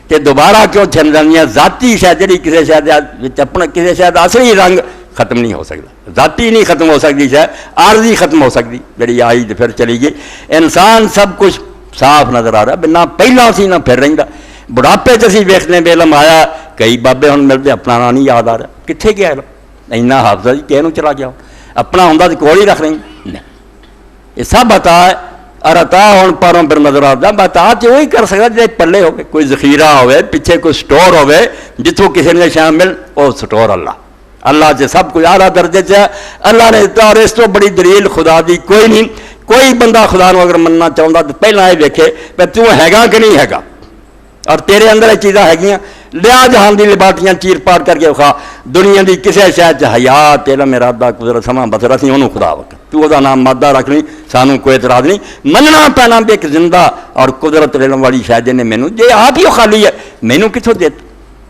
تے دوبارہ کیوں چھن جاندیاں. ذاتی شاید جڑی کسی شاید اپنا کسی شاید اصلی رنگ ختم نہیں ہو سکتا، ذاتی نہیں ختم ہو سکتی، شاید عارضی ختم ہو سکتی، جڑی آئی تو پھر چلی گئی. انسان سب کچھ صاف نظر آ رہا، نہ پہلا سی نہ پھر رہندا. بڑھاپے چ اسی ویکھنے بے علم آیا، کئی بابے ہن ملتے اپنا نام نہیں یاد آ رہا، کتنے گیا علم؟ اینا حافظہ جی کہہ چلا گیا، اپنا ہوندا تو کول ہی رکھ رہی. یہ سب عطا ہے، اور عطا ہوں پروں پھر نظر آتا. عطا تو وہی کر سکتا جی پلے ہوئے کوئی ذخیرہ ہوئے، پیچھے کوئی سٹور ہوئے جتوں کسی نے شامل، وہ سٹور اللہ سے سب کچھ اعلیٰ درجے سے اللہ نے دیتا. اور اس تو بڑی دلیل خدا دی کوئی نہیں. کوئی بندہ خدا نو اگر مننا چاہتا تو پہلے یہ ویکھے کہ تو ہے کہ نہیں ہے، اور تیرے اندر یہ چیزاں ہے، لیا جہان دی لباٹیاں چیر پاڑ کر کے وکھا. دنیا دی کسی شاید حیات، علم، ارادہ، قدرت، سما، بصر، اسی انہوں خدا وقت تو وہ نام مادہ رکھ لیں، سانوں کوئی اعتراض نہیں. مننا پینا بھی ایک زندہ اور قدرت علم والی شاید نے مینوں جی آپ ہی خالی ہے مینوں کتوں دیت.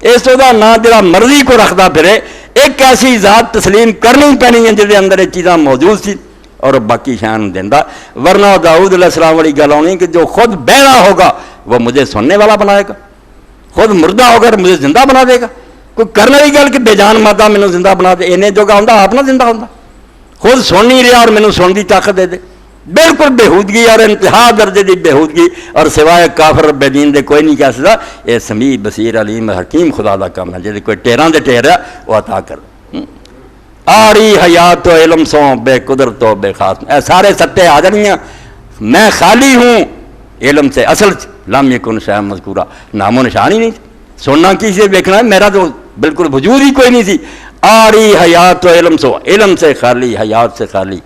اس دا نام جڑا مرضی کو رکھدا پھرے، ایک ایسی ذات تسلیم کرنی پینی ہے جہاں اندر یہ چیزاں موجود سی اور باقی شان دینا. ورنہ داؤد علیہ السلام والی گل آنی کہ جو خود بہرا ہوگا وہ مجھے سننے والا بنائے گا، خود مردہ ہوگا مجھے زندہ بنا دے گا. کوئی کرنے والی گل کہ بے جان مادہ مینوں زندہ بنا دے، اینے جو ہوں آپ نہ زندہ ہوں، خود سن نہیں رہا اور مینوں سن کی طاقت دے دے. بالکل بےہودگی اور انتہا درجے کی بےہودگی، اور سوائے کافر بے دین دے کوئی نہیں کہہ سکتا. یہ سمیع بصیر علیم حکیم خدا کا کام ہے، جی کوئی ٹیراں دے ٹیر ہے وہ عطا کر. آری حیات و علم سو بے قدرت و بے خاص، اے سارے ستے آ جانیاں. میں خالی ہوں علم سے، اصل لم یکن شیء مذکورا، نام و نشان ہی نہیں. سننا کی سے دیکھنا ہے، میرا تو بالکل وجود ہی کوئی نہیں سی. آری حیات و علم سو، علم سے خالی، حیات سے خالی.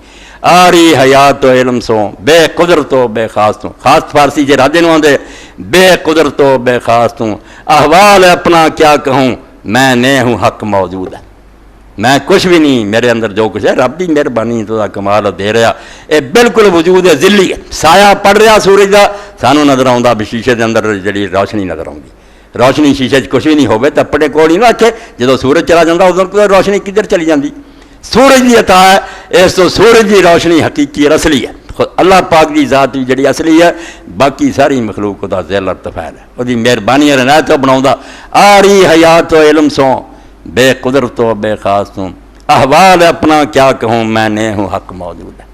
آری حیات و علم سو بے قدرت و بے خاص تو، خاص فارسی جے راجے نو آندے بے قدرت و بے خاص تو. احوال اپنا کیا کہوں، میں نے ہوں حق موجود ہے. میں کچھ بھی نہیں، میرے اندر جو کچھ ہے رب دی مہربانی تو کمال دے رہا، یہ بالکل وجود ہے ذلی ہے، سایہ پڑ رہا سورج کا سانوں نظر آਉਂਦਾ بھی شیشے کے اندر جڑی روشنی نظر آਉਂਦੀ، روشنی شیشے کچھ بھی نہیں ہوਵੇ ਤਾਂ ਆਪਣੇ ਕੋਲ ਹੀ ਨਾ ਰੱਖੇ، ਜਦੋਂ سورج چلا ਜਾਂਦਾ ਉਦੋਂ روشنی کدھر چلی ਜਾਂਦੀ؟ سورج کی عطا ہے، اس تو سورج کی روشنی حقیقی اور اصلی ہے، اللہ پاک کی ذات بھی جڑی اصلی ہے، باقی ساری مخلوق دا ذل اور تفعیل ہے، وہ مہربانی اور عنایت تو بناؤں آری حیات و علم سو بے قدرت و بے خاص ہوں، احوال اپنا کیا کہوں میں نے ہوں حق موجود ہے،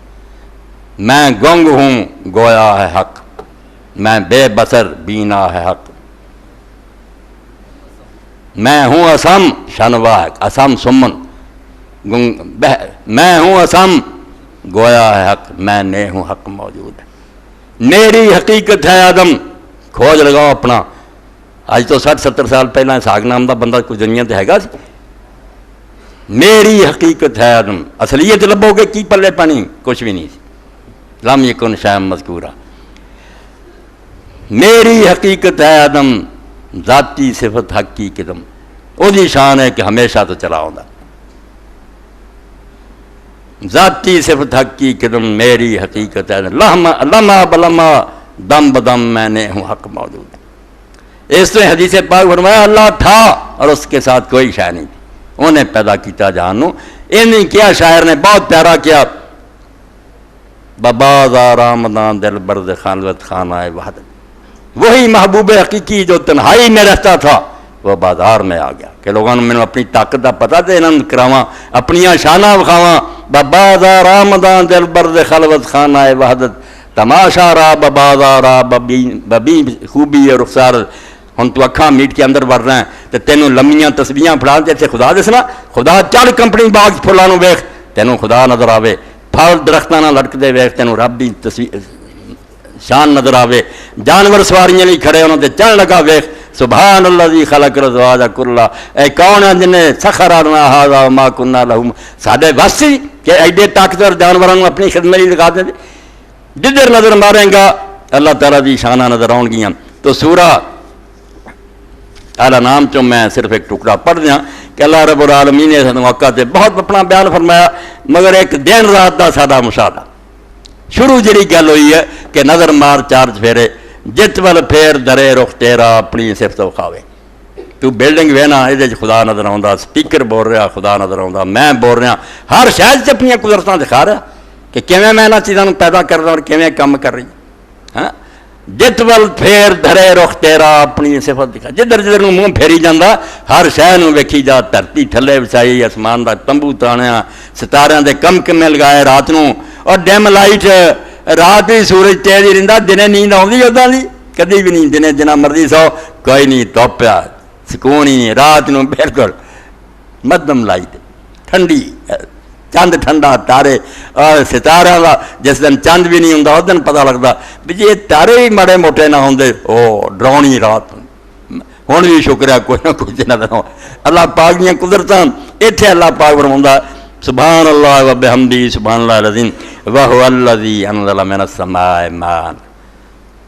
میں گنگ ہوں گویا ہے حق، میں بے بصر بینا ہے حق، میں ہوں اسم شنوا ہے اسم سمن میں ہوں اسم گویا ہے حق، میں نے ہوں حق موجود ہے، میری حقیقت ہے آدم کھوج لگاؤ اپنا، آج تو 60-70 سال پہلے ساگ نام دا بندہ کوئی دنیا تے ہے گا سی، میری حقیقت ہے آدم، اصلیت لبو گے کی پلے پانی کچھ بھی نہیں سی، لم یکن شیئا مذکورا، میری حقیقت ہے آدم ذاتی صفت حق کی قدم، وہ دی شان ہے کہ ہمیشہ تو چلا ہوندا، ذاتی صفت حق کی قدم میری حقیقت ہے لمحہ بلمحہ دم بدم میں نے ہوں حق موجود ہے، اس طرح حدیث پاک فرمایا اللہ تھا اور اس کے ساتھ کوئی شے نہیں تھی، انہیں پیدا کیتا جہانوں، انہیں کیا شاعر نے بہت پیارا کیا، بباز آرامداں دل برد خالوت خانہ وحدت، وہی محبوب حقیقی جو تنہائی میں رہتا تھا وہ بازار میں آ گیا کہ لوگوں نے میں اپنی طاقت کا پتہ دے نند کراواں اپنیاں شانہ وکھاواں، ببازار آمداں دل برد خلوت خانہ وحدت، تماشا را ببازار را ببی خوبی اور رخسار، ہن تو اکھاں میٹ کے اندر بڑھ رہے ہیں تو تینوں لمیاں تسبیحاں پڑھا جیسے خدا دسنا، خدا چڑھ کمپنی باغ پھلانوں ویکھ تینوں خدا نظر آوے، پھل درختاں نہ لٹکدے ویکھ تینوں رب دی شان نظر آوے، جانور سواریاں لئی کھڑے انہوں تے چڑھ لگا ویکھ، سبحان الذی خلق الازواج کلھا، اے کون ہے جن نے سخر لنا ھذا وما کنا لہ، ساڈے واسطے کہ ایڈے طاقتور جانوراں نوں اپنی خدمت لئی لگا دے، جدھر نظر ماریں گا اللہ تعالیٰ دی شانہ نظر آؤں گیاں۔ تو سورہ الانعام چوں میں صرف ایک ٹکڑا پڑھ دیا کہ اللہ رب العالمین نے اس موقع تے بہت اپنا بیان فرمایا، مگر ایک دن رات دا ساڈا مشاہدہ، شروع جڑی گل ہوئی ہے کہ نظر مار چار چفیرے جت ول پھیر درے رخ تیرا اپنی صفت وکھاوے، تو بلڈنگ وینا یہ خدا نظر آਉਂدا، سپیکر بول رہا خدا نظر آਉਂدا، میں بول رہا، ہر شہر اپنی قدرتاں دکھا رہا کہ کیویں میں انہاں چیزاں نوں پیدا کر رہا اور کیویں کم کر رہی ہاں، جت ول پھیر دھرے رخ تیرا اپنی صفت دکھا، جدھر جدھر نوں منہ پھیری جاندا ہر شہر نوں ویکھی جا، دھرتی تھلے وچھائی، آسمان دا تمبو تانیا، ستاریاں دے کم کمے لگائے رات نوں، اور ڈیم لائٹ رات بھی سورج تیز ہی رہندا، دنے نیند آؤندی اُداں دی کدی بھی نہیں، دنے جنا مرضی سو کوئی نہیں، توپیا سکون ہی نہیں، رات نوں بالکل مدھم لائٹ ٹھنڈی، چند ٹھنڈا، تارے اور ستارے کا جس دن چند بھی نہیں ہوں اس دن پتہ لگتا بھی جی تارے ہی ماڑے موٹے نہ ہوں وہ ڈراؤنی رات ہوں بھی شکر ہے کوئی نہ کوئی نہ ہو، اللہ پاک دیا قدرتاں اتنے اللہ پاک فرماؤں سبحان اللہ و بحمدی سبحان اللہ العظیم وہو الذی انزل من السماء ماء،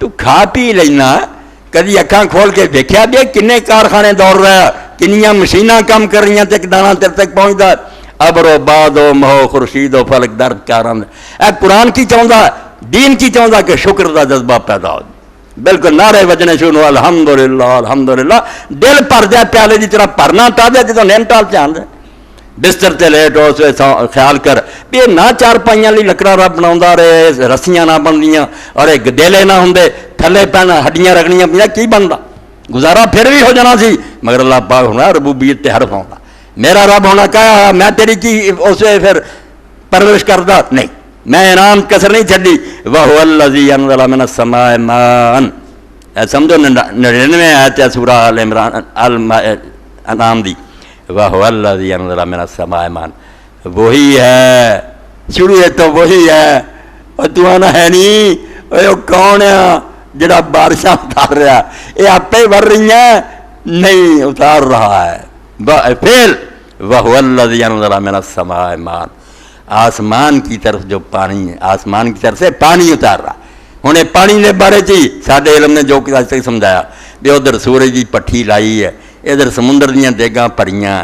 تو کھا پی لینا کدی اکھاں کھول کے دیکھیا بھی کنے کارخانے دوڑ رہا، کنیاں مشیناں کام کر رہی ہیں تے ایک دانہ تیرے تک پہنچتا، ابر و باد و مہو خورشید و فلک درد کارند، اے قرآن کی چاہتا دین کی چاہتا کہ شکر دا جذبہ پیدا ہو، بالکل نعرے وجنے شروع الحمدللہ الحمدللہ، دل بھر جائے پیالے دی طرح بھرنا تا دے جدوں نیم ٹال چاند بستر تے لیٹ ہو سوے خیال کر بھی نہ چار پائیاں لی لکڑا رب بنا رہے، رسیاں نہ بندیاں اور ایک گدیلے نہ ہوں تھلے پین ہڈیاں رگڑیاں پہ کی بنتا، گزارا پھر بھی ہو جانا سی، مگر اللہ پاک ہونا ربوبیت تے حرف ہونا، میرا رب ہونا کہا میں تیری کی اسے پھر پرورش کردا نہیں، میں انعام کسر نہیں چھڈی، وہو الذی انزل من السماء ماء، سمجھو 99 آیت ہے سورہ ال عمران الانعام دی، وہو الذی انزل من السماء ماء، وہی ہے شروع ہے تو وہی ہے، اور تو آنا ہے نہیں وہ کون ہے جڑا بارشاں اتار رہا، یہ آپ ہی بڑھ رہی ہیں نہیں اتار رہا ہے، پھر وَهُوَ الَّذِي أَنزَلَ مِنَ السَّمَاءِ مَاءً، آسمان کی طرف جو پانی ہے، آسمان کی طرف سے پانی اتار رہا، انہیں پانی نے بارے چی ساڈے علم نے جو کہ آج تک سمجھایا بھی ادھر سورج کی پٹھی لائی ہے، ادھر سمندر دیاں دیگاں پڑیاں،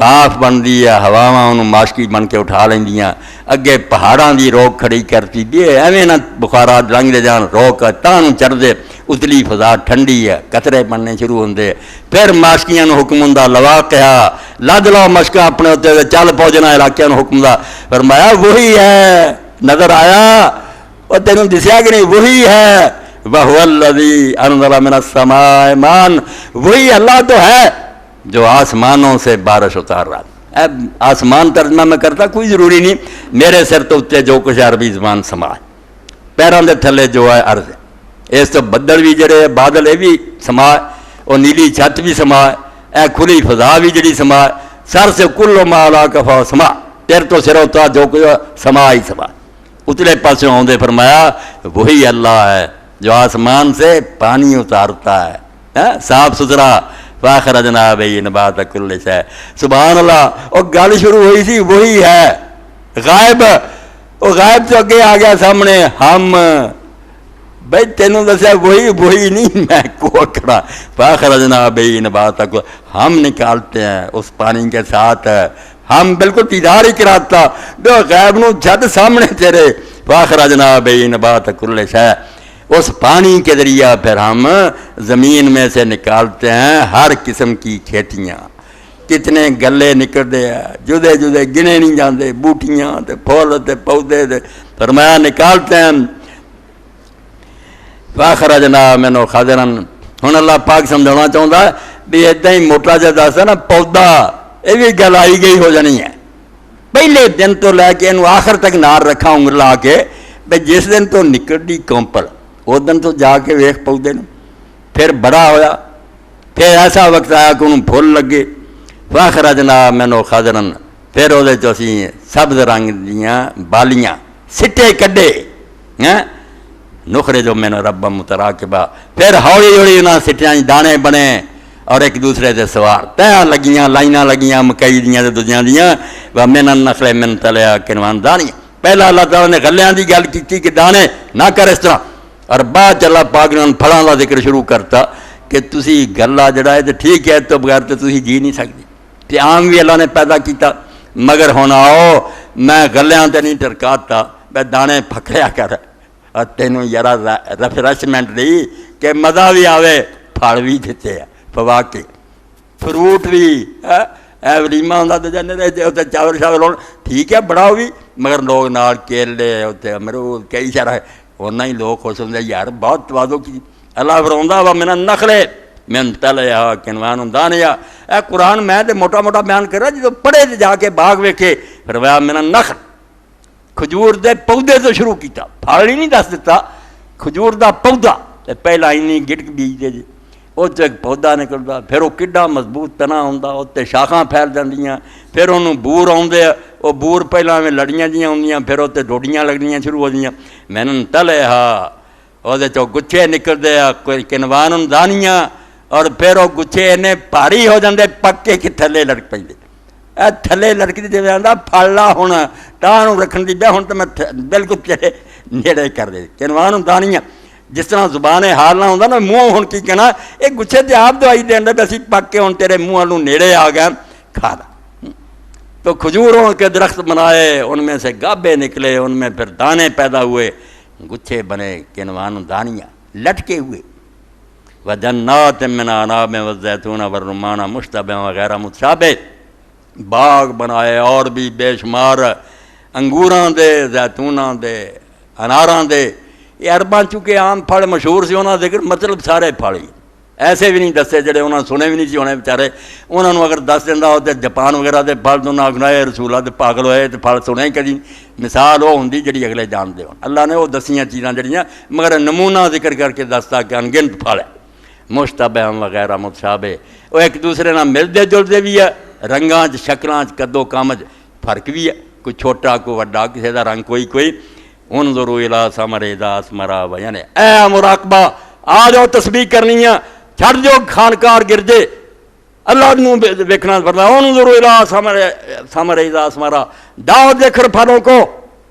ਭਾਫ ਬਣਦੀ ਹੈ, ਹਵਾਵਾਂ ਉਹਨੂੰ ਮਾਸ਼ਕੀ ਬਣ ਕੇ ਉਠਾ ਲੈਂਦੀਆਂ, ਅੱਗੇ ਪਹਾੜਾਂ ਦੀ ਰੋਕ ਖੜੀ ਕਰਤੀ ਵੀ ਐਵੇਂ ਨਾ ਬੁਖਾਰਾ ਲੰਘਦੇ ਜਾਣ, ਰੋਕ ਤਾਂ ਨੂੰ ਚੜ੍ਹਦੇ, ਉਤਲੀ ਫਜ਼ਾ ਠੰਡੀ ਹੈ, ਕਤਰੇ ਬਣਨੇ ਸ਼ੁਰੂ ਹੁੰਦੇ। ਫਿਰ ਮਾਸ਼ਕੀਆਂ ਨੂੰ ਹੁਕਮ ਹੁੰਦਾ ਲਵਾ ਕਿਹਾ ਲੱਦ ਲਓ ਮਸ਼ਕਾਂ ਆਪਣੇ ਉੱਤੇ, ਚੱਲ ਪਹੁੰਚਣਾ ਇਲਾਕਿਆਂ ਨੂੰ ਹੁਕਮ ਦਾ। ਫਰਮਾਇਆ ਵਹੀ ہے نظر آیا اور تینوں دسیا کہ نہیں وہی ہے وَهُوَ الَّذِي أَنزَلَ مِنَ السَّمَاءِ مَاءً وہی اللہ تو ہے جو آسمانوں سے بارش اتار رہا۔ اب آسمان ترجمہ میں کرتا کوئی ضروری نہیں، میرے سر تو اتنے جو کچھ عربی زبان سما ہے، پیروں دے تھلے جو ہے عرض ہے، اس تو بدل بھی جڑے بادل یہ بھی سما ہے، اور نیلی چھت بھی سما ہے، اے کھلی فضا بھی جڑی سما ہے، سر سے کل ما لا کفا سما، تیر تو سر ہوتا جو کچھ سما ہی سما۔ اتلے پاسوں آؤندے فرمایا وہی اللہ ہے جو آسمان سے پانی اتارتا ہے صاف ستھرا، فاخرجنا به نبات کل شیء، سبحان اللہ۔ اور گل شروع ہوئی سی وہی ہے غائب، وہ غائب تو اگے آ گیا سامنے ہم، بھائی تینوں دسیا وہی نہیں میں کو کھڑا، فاخرجنا به نبات کل، ہم نکالتے ہیں اس پانی کے ساتھ، ہم بالکل دیدار ہی کراتا جو غیب نو جد سامنے تیرے، فاخرجنا به نبات کل شیء، اس پانی کے ذریعہ پھر ہم زمین میں سے نکالتے ہیں ہر قسم کی کھیتیاں، کتنے گلے نکلتے ہیں جدے جدے گنے نہیں جاندے، بوٹیاں تے پھول تے پودے تے، فرمایا نکالتے ہیں، فاخرجنا منہ خضرا۔ ہن اللہ پاک سمجھانا چاہتا ہے بھی اداں ہی موٹا جہا دسا نا پودا، یہ بھی گل آئی گئی ہو جانی ہے، پہلے دن تو لے کے انہوں آخر تک نار رکھا انگل لا کے، بھائی جس دن تو نکلتی کمپل اس دن تو جا کے ویخ پودے نو، پھر بڑا ہویا، پھر ایسا وقت آیا کہ انہوں پھول لگے، فاخرجنا منہ خضرا، پھر وہ اسی سبز رنگ دیاں بالیاں سٹے کڈے، نخرج منہ ربا متراکبا، پھر ہولی ہولی انہاں سٹیاں دانے بنے اور ایک دوسرے سے سوار، تیاں لگیاں لائناں لگیاں مکئی دیاں تے دوجیاں دیاں، وَمِنَ النَّخْلِ مِن طَلْعِهَا قِنْوَانٌ دَانِيَةٌ۔ پہلا اللہ تعالیٰ نے غلیاں دی گل کی کہ دانے نہ کر اس طرح، اور بعد اللہ پاک نے پھلاں دا ذکر شروع کرتا کہ تسی گلا جڑا ہے تے ٹھیک ہے تو بغیر تو تسی جی نہیں سکتی، تے آم بھی اللہ نے پیدا کیتا، مگر ہن آؤ میں گلیاں تے نہیں ٹرکاتا، میں دانے پھکڑیا کر اور تینوں یارا ریفریشمنٹ دی کہ مزہ بھی آوے، پھل بھی دیتے ہیں، فواکہ فروٹ بھی، اے ولیمہ ہوندا تے جانے تے چاول شاول ہون ٹھیک ہے بڑاؤ بھی، مگر لوگ نال کیلے تے امرود کئی شرح ہونا ہی لوگ خوش ہوندے یار بہت توازو کی۔ اللہ فرماوندا وا من النخل من طلعها قنوان دانیہ، اے قرآن میں تے موٹا موٹا بیان کر رہا جدو پڑھے تے جا کے باغ ویکھے، فرمایا من النخل، کھجور دے پودے تو شروع کیتا، پھل ہی نہیں دس دیتا، کھجور دا پودا تے پہلا اینی گٹک بیج دے جی، وہ ایک پودا نکلتا، پھر وہ کڈا مضبوط تنا ہوندا، اتنے شاخاں پھیل جاندیاں، پھر انہوں بور آؤندے، وہ بور پہلا میں لڑیاں جیاں ہوندیاں، پھر اتنے ڈوڈیاں لگنیاں شروع ہو جائیں، من طلعها، وہ گچھے نکلتے کوئی قنوان دانیہ، اور پھر وہ گچھے انہیں بھاری ہو جاندے پکے کہ تھلے لڑک پیندے، اے تھلے لڑکتی جی آندا پھلا ہونا ٹاہ رکھن دی بیا ہوں تو میں بالکل تیرے نیڑے کر دے، قنوان دانیہ، جس طرح زبان حال نہ ہوتا نا منہ ہوں کی کہنا ایک گچھے تے آپ دوائی دیں دے اسی پک کے ہوں تیرے منہ والوں نیڑے آ گئے کھا دا۔ تو کھجوروں کے درخت بنائے، ان میں سے گابے نکلے، ان میں پھر دانے پیدا ہوئے، گچھے بنے قنوان دانیہ لٹکے ہوئے، وجنات من اعناب والزیتون والرمان مشتبہ وغیرہ متشابہ، باغ بنائے اور بھی بے شمار، انگوراں دے، زیتوناں دے، اناراں دے، یہ عرباں چونکہ عام پھل مشہور سے انہوں ذکر مطلب سارے پھل ہی ایسے بھی نہیں دسے جڑے انہوں سنے بھی نہیں سی ہونے بیچارے، انہوں نے اگر دس دینا ہوتے جاپان وغیرہ دے پھل تو انہوں آخنا ہے رسولہ دے پاگل ہوئے تو پھل سنے ہی کدی، مثال وہ ہوندی جڑی اگلے جانتے ہوں، اللہ نے وہ دسیاں چیزاں جڑیاں مگر نمونہ ذکر کر کے دستا کہ انگنت پھل ہے، مشتبہ وغیرہ متشابہ، وہ ایک دوسرے نہ ملتے جلتے بھی ہے، رنگاں شکلاں قدو کامج فرق بھی ہے، کوئی چھوٹا کوئی وڈا، کسی دا رنگ کوئی انظروا الی ثمرہ اذا اثمر یعنی اے مراقبہ آ جاؤ تسبیح کرنی ہے، چھڑ جو خانکار گرجے اللہ نو ویکھنا پڑتا، انظروا الی ثمرہ اذا اثمر، داؤ دیکھر پھلوں کو،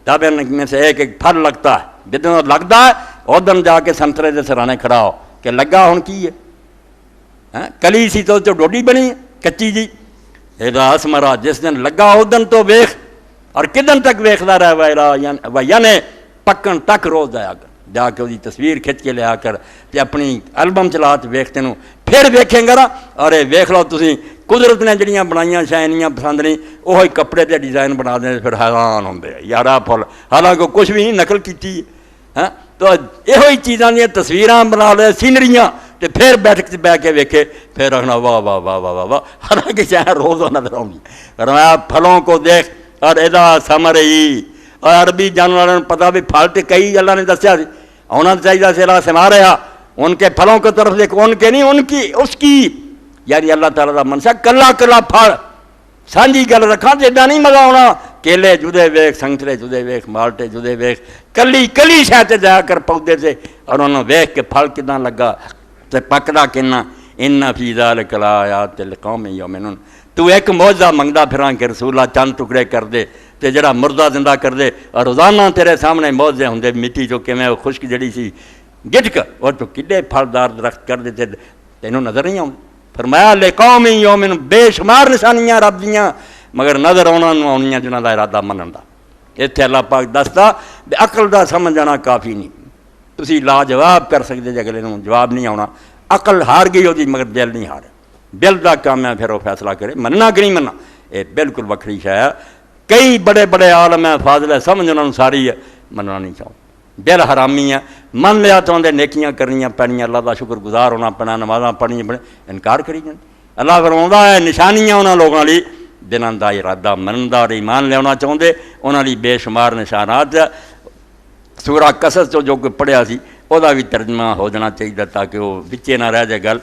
تابع میں سے ایک ایک پھل لگتا ہے، جتنا لگتا ہے ادھر جا کے سنترے دے سرانے کھڑا ہو کہ لگا ہن کی ہے، کلی سی تو ڈوڈی بنی کچی جی، اذا اسمرا جس دن لگا ادن تو ویخ اور کدن تک ویختا رہا یعنی پکن تک روز آیا کر جا کے وہی تصویر کھچ کے لیا کر تے اپنی البم چلا تے ویخ تینوں پھر ویکھیں گا نا اور ویخ لو تسی قدرت نے جڑیاں بنائیاں شائنیاں پسند نہیں وہی کپڑے تے ڈیزائن بنا دیں پھر حیران ہوندے یارا پھل حالانکہ کچھ بھی نہیں نقل کیتی ہے تو یہ چیزاں دیا تصویراں بنا لے سینریاں تے پھر بیٹھ کے ویکھے پھر رکھنا واہ واہ واہ واہ واہ واہ حالانکہ چاہے روز نظر آؤں گی فرمایا پھلوں کو دیکھ اور ادا ثمر ہی اور عربی جاننے والوں نے پتا بھی پھل تے کئی اللہ نے دسیا ہونا چاہیے سے اللہ سما رہا ان کے پھلوں کی طرف دیکھ ان کے نہیں ان کی اس کی یعنی اللہ تعالیٰ کا منشا کلا کلا پھل سانجی گل رکھا تو ایڈا نہیں مزہ آنا کیلے جدے ویخ سنگترے جدے ویخ مالٹے جدے ویخ کلی کلی شہتے جا کر پودے سے اور انہوں ویخ کے پھل کتنا لگا تے پکدا کنا ان فی ذالک لآیات لقوم یؤمنون تو ایک معجزہ منگدا پھراں کہ رسول اللہ چند ٹکڑے کر دے تے جڑا مردہ زندہ کر دے اور روزانہ تیرے سامنے معجزے ہوندے مٹی جو کہ میں خشک جڑی سی گٹک اور تو کڈے پھلدار درخت کر دیتے تینوں نظر نہیں آؤں فرمایا لقوم یؤمنون بے شمار نشانیاں رب دیاں مگر نظر آنا آنیاں جنہاں دا ارادہ منن دا اتنے اللہ پاک دستا بے عقل دا سمجھنا کافی نہیں تسی لاجواب کر سکتے جے اگلے نوں جواب نہیں آنا عقل ہار گئی ہوتی مگر دل نہیں ہارے دل دا کام ہے پھر وہ فیصلہ کرے مننا کہ نہیں مننا یہ بالکل وکری شے ہے کئی بڑے بڑے عالم ہیں فاضل ہے سمجھ انہوں ساری ہے مننا نہیں چاہوں دل حرامی ہے من لیا تو اندر نیکیاں کرنیاں پڑنیاں اللہ دا شکر گزار ہونا پینا نمازاں پڑھنیاں پڑھیں انکار کری جائیں اللہ فرماؤندا ہے نشانیاں انہاں لوگوں لی جنہاں دا ارادہ منن دا اور ایمان لیاونا چاہندے انہاں لی بے شمار نشانات سورہ قصص جو کوئی پڑھیا سی وہ بھی ترجمہ ہو جانا چاہیے تاکہ وہ بچے نہ رہ جائے گل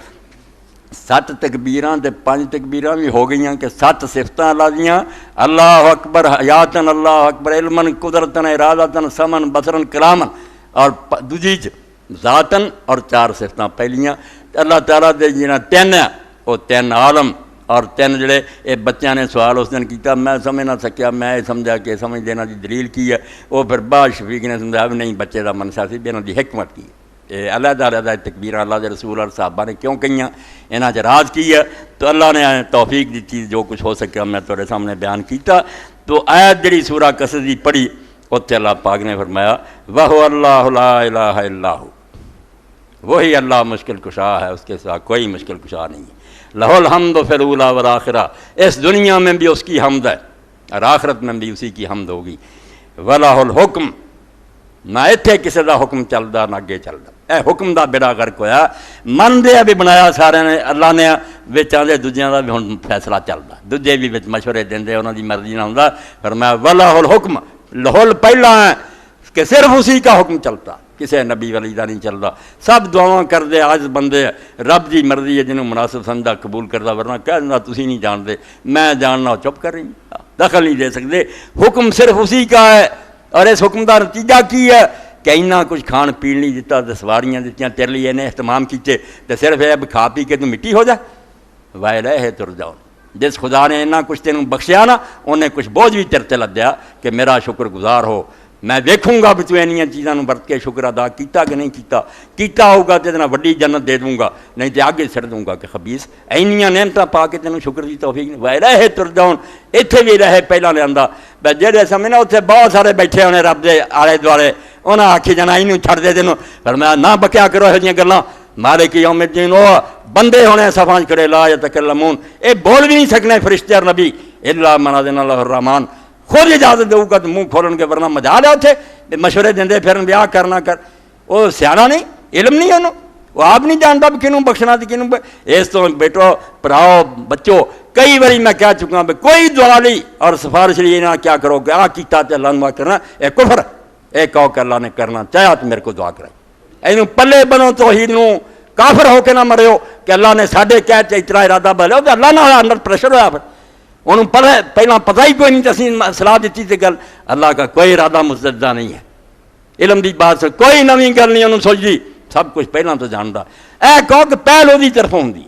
7 تکبیراں تے 5 تکبیراں بھی ہو گئیاں کہ 7 صفتاں اللہ دیاں اللہ اکبر حیاتن اللہ اکبر علمن قدرتن ارادتن سمن بصرن کلامن اور دوجی ذاتن اور 4 صفتاں پہلیاں اللہ تعالیٰ دے جنہاں 3 ہیں وہ 3 عالم اور 3 جڑے اے بچیاں نے سوال اس دن کیتا میں سمجھ نہ سکیا میں سمجھا کہ سمجھ دینا دی دلیل کی ہے وہ پھر بعد شفیق نے سمجھا بھی نہیں بچے دا منشا سی بینا دی حکمت کی علیحدہ علیحدہ تکبیراں اللہ دے رسول اور صحابہ نے کیوں کہیاں انہاں چ راز کی ہے تو اللہ نے توفیق دی چیز جو کچھ ہو سکیا میں تیرے سامنے بیان کیتا تو آیت جڑی سورہ قصص دی پڑھی اتنے اللہ پاک نے فرمایا وَهُوَ اللَّهُ لَا إِلَٰهَ إِلَّا هُوَ وہی اللہ مشکل کشا ہے اس کے ساتھ کوئی مشکل کشا نہیں ہے لَهُ الْحَمْدُ فِي الْأُولَىٰ وَالْآخِرَةِ اس دنیا میں بھی اس کی حمد ہے اور آخرت میں بھی اسی کی حمد ہوگی وَلَهُ الْحُكْمُ نہ اتنے کسی دا حکم چلدا نہ اگے چلدا اے حکم دا بیڑا غرق ہویا من دے بھی بنایا سارے نے اللہ نے وچ آندے دوجیاں دا بھی ہن فیصلہ چلدا دوجے بھی وچ مشورے دیندے انہاں دی مرضی نہ ہوندا فرمایا وَلَهُ الْحُكْمُ لہول پہلا ہے کہ صرف اسی کا حکم چلتا کسی نبی ولی دا نہیں چلتا سب دعاواں کر دے آج بندے رب دی مرضی ہے جنہوں مناسب سمجھا قبول کردا ورنہ کہہ دینا تسی نہیں جان دے میں جاننا چپ کر رہی دخل نہیں دے سکتے حکم صرف اسی کا ہے اور اس حکم دا نتیجہ کی ہے کہ انہاں کچھ کھان پین نہیں دیتا تے سواریاں دیتیاں تیرے لیے انہیں اہتمام کیتے تے صرف ہے کھا پی کے تو مٹی ہو جائے وَإِلَيْهِ تُرْجَعُونَ جس خدا نے انہاں کچھ تینوں بخشیا نا انہیں کچھ بوجھ بھی تیرے تے لدیا کہ میرا شکر گزار ہو میں دیکھوں گا بھی تو انہیاں چیزاں برت کے شکر ادا کیتا کہ نہیں کیتا ہوگا تو اتنا وڈی جنت دے دوں گا نہیں تو آگے سڑ دوں گا کہ خبیث اینیاں نعمتاں پا کے تینوں شکر دی توفیق نہیں وَإِلَيْهِ تُرْجَعُونَ اتنے بھی رہے پہلا لیا بے جہے سمجھنا اتنے بہت سارے بیٹھے ہونے رب دے آلے دوالے انہاں آکھی جانا اینوں چھڑ دے دینوں فرمایا نہ بکیا کرو یہ گلاں مالک یوم الدین وہ بندے ہونے صفاں کرے لا یتکلمون اے بول بھی نہیں سکنے فرشتے اور نبی الا من اذن اللہ الرحمن خود اجازت دے گا تو منہ کھولن کے ورنہ مجا لے اتنے مشورے دیندے پھر بیاہ کرنا کر وہ سیاح نہیں علم نہیں انہوں وہ آپ نہیں جانتا بھی کنوں بخشنا تھی کنوں اس تو بیٹو پڑھاؤ بچوں کئی باری میں کہہ چکا بھی کوئی دعا لی اور سفارش لی نہ کیا کرو کہ آ کیتا تے اللہ نے کرنا اے کفر اے کہو کہ اللہ نے کرنا چاہیا تو میرے کو دعا کرے اینوں پلے بنو توحید نوں کافر ہو کے نہ مرو کہ اللہ نے ساڈے کہہ تے اتنا ارادہ بلے تو اللہ نہ اندر پریشر ہویا پھر انہوں پہلا پتہ ہی کوئی نہیں تسی صلاح دیتی تے گل اللہ کا کوئی ارادہ مستجدہ نہیں ہے علم دی بات سے کوئی نویں گل نہیں انہوں سوچی سب کچھ پہلا تو جانتا اے کہو کہ پہلو دی طرف ہوندی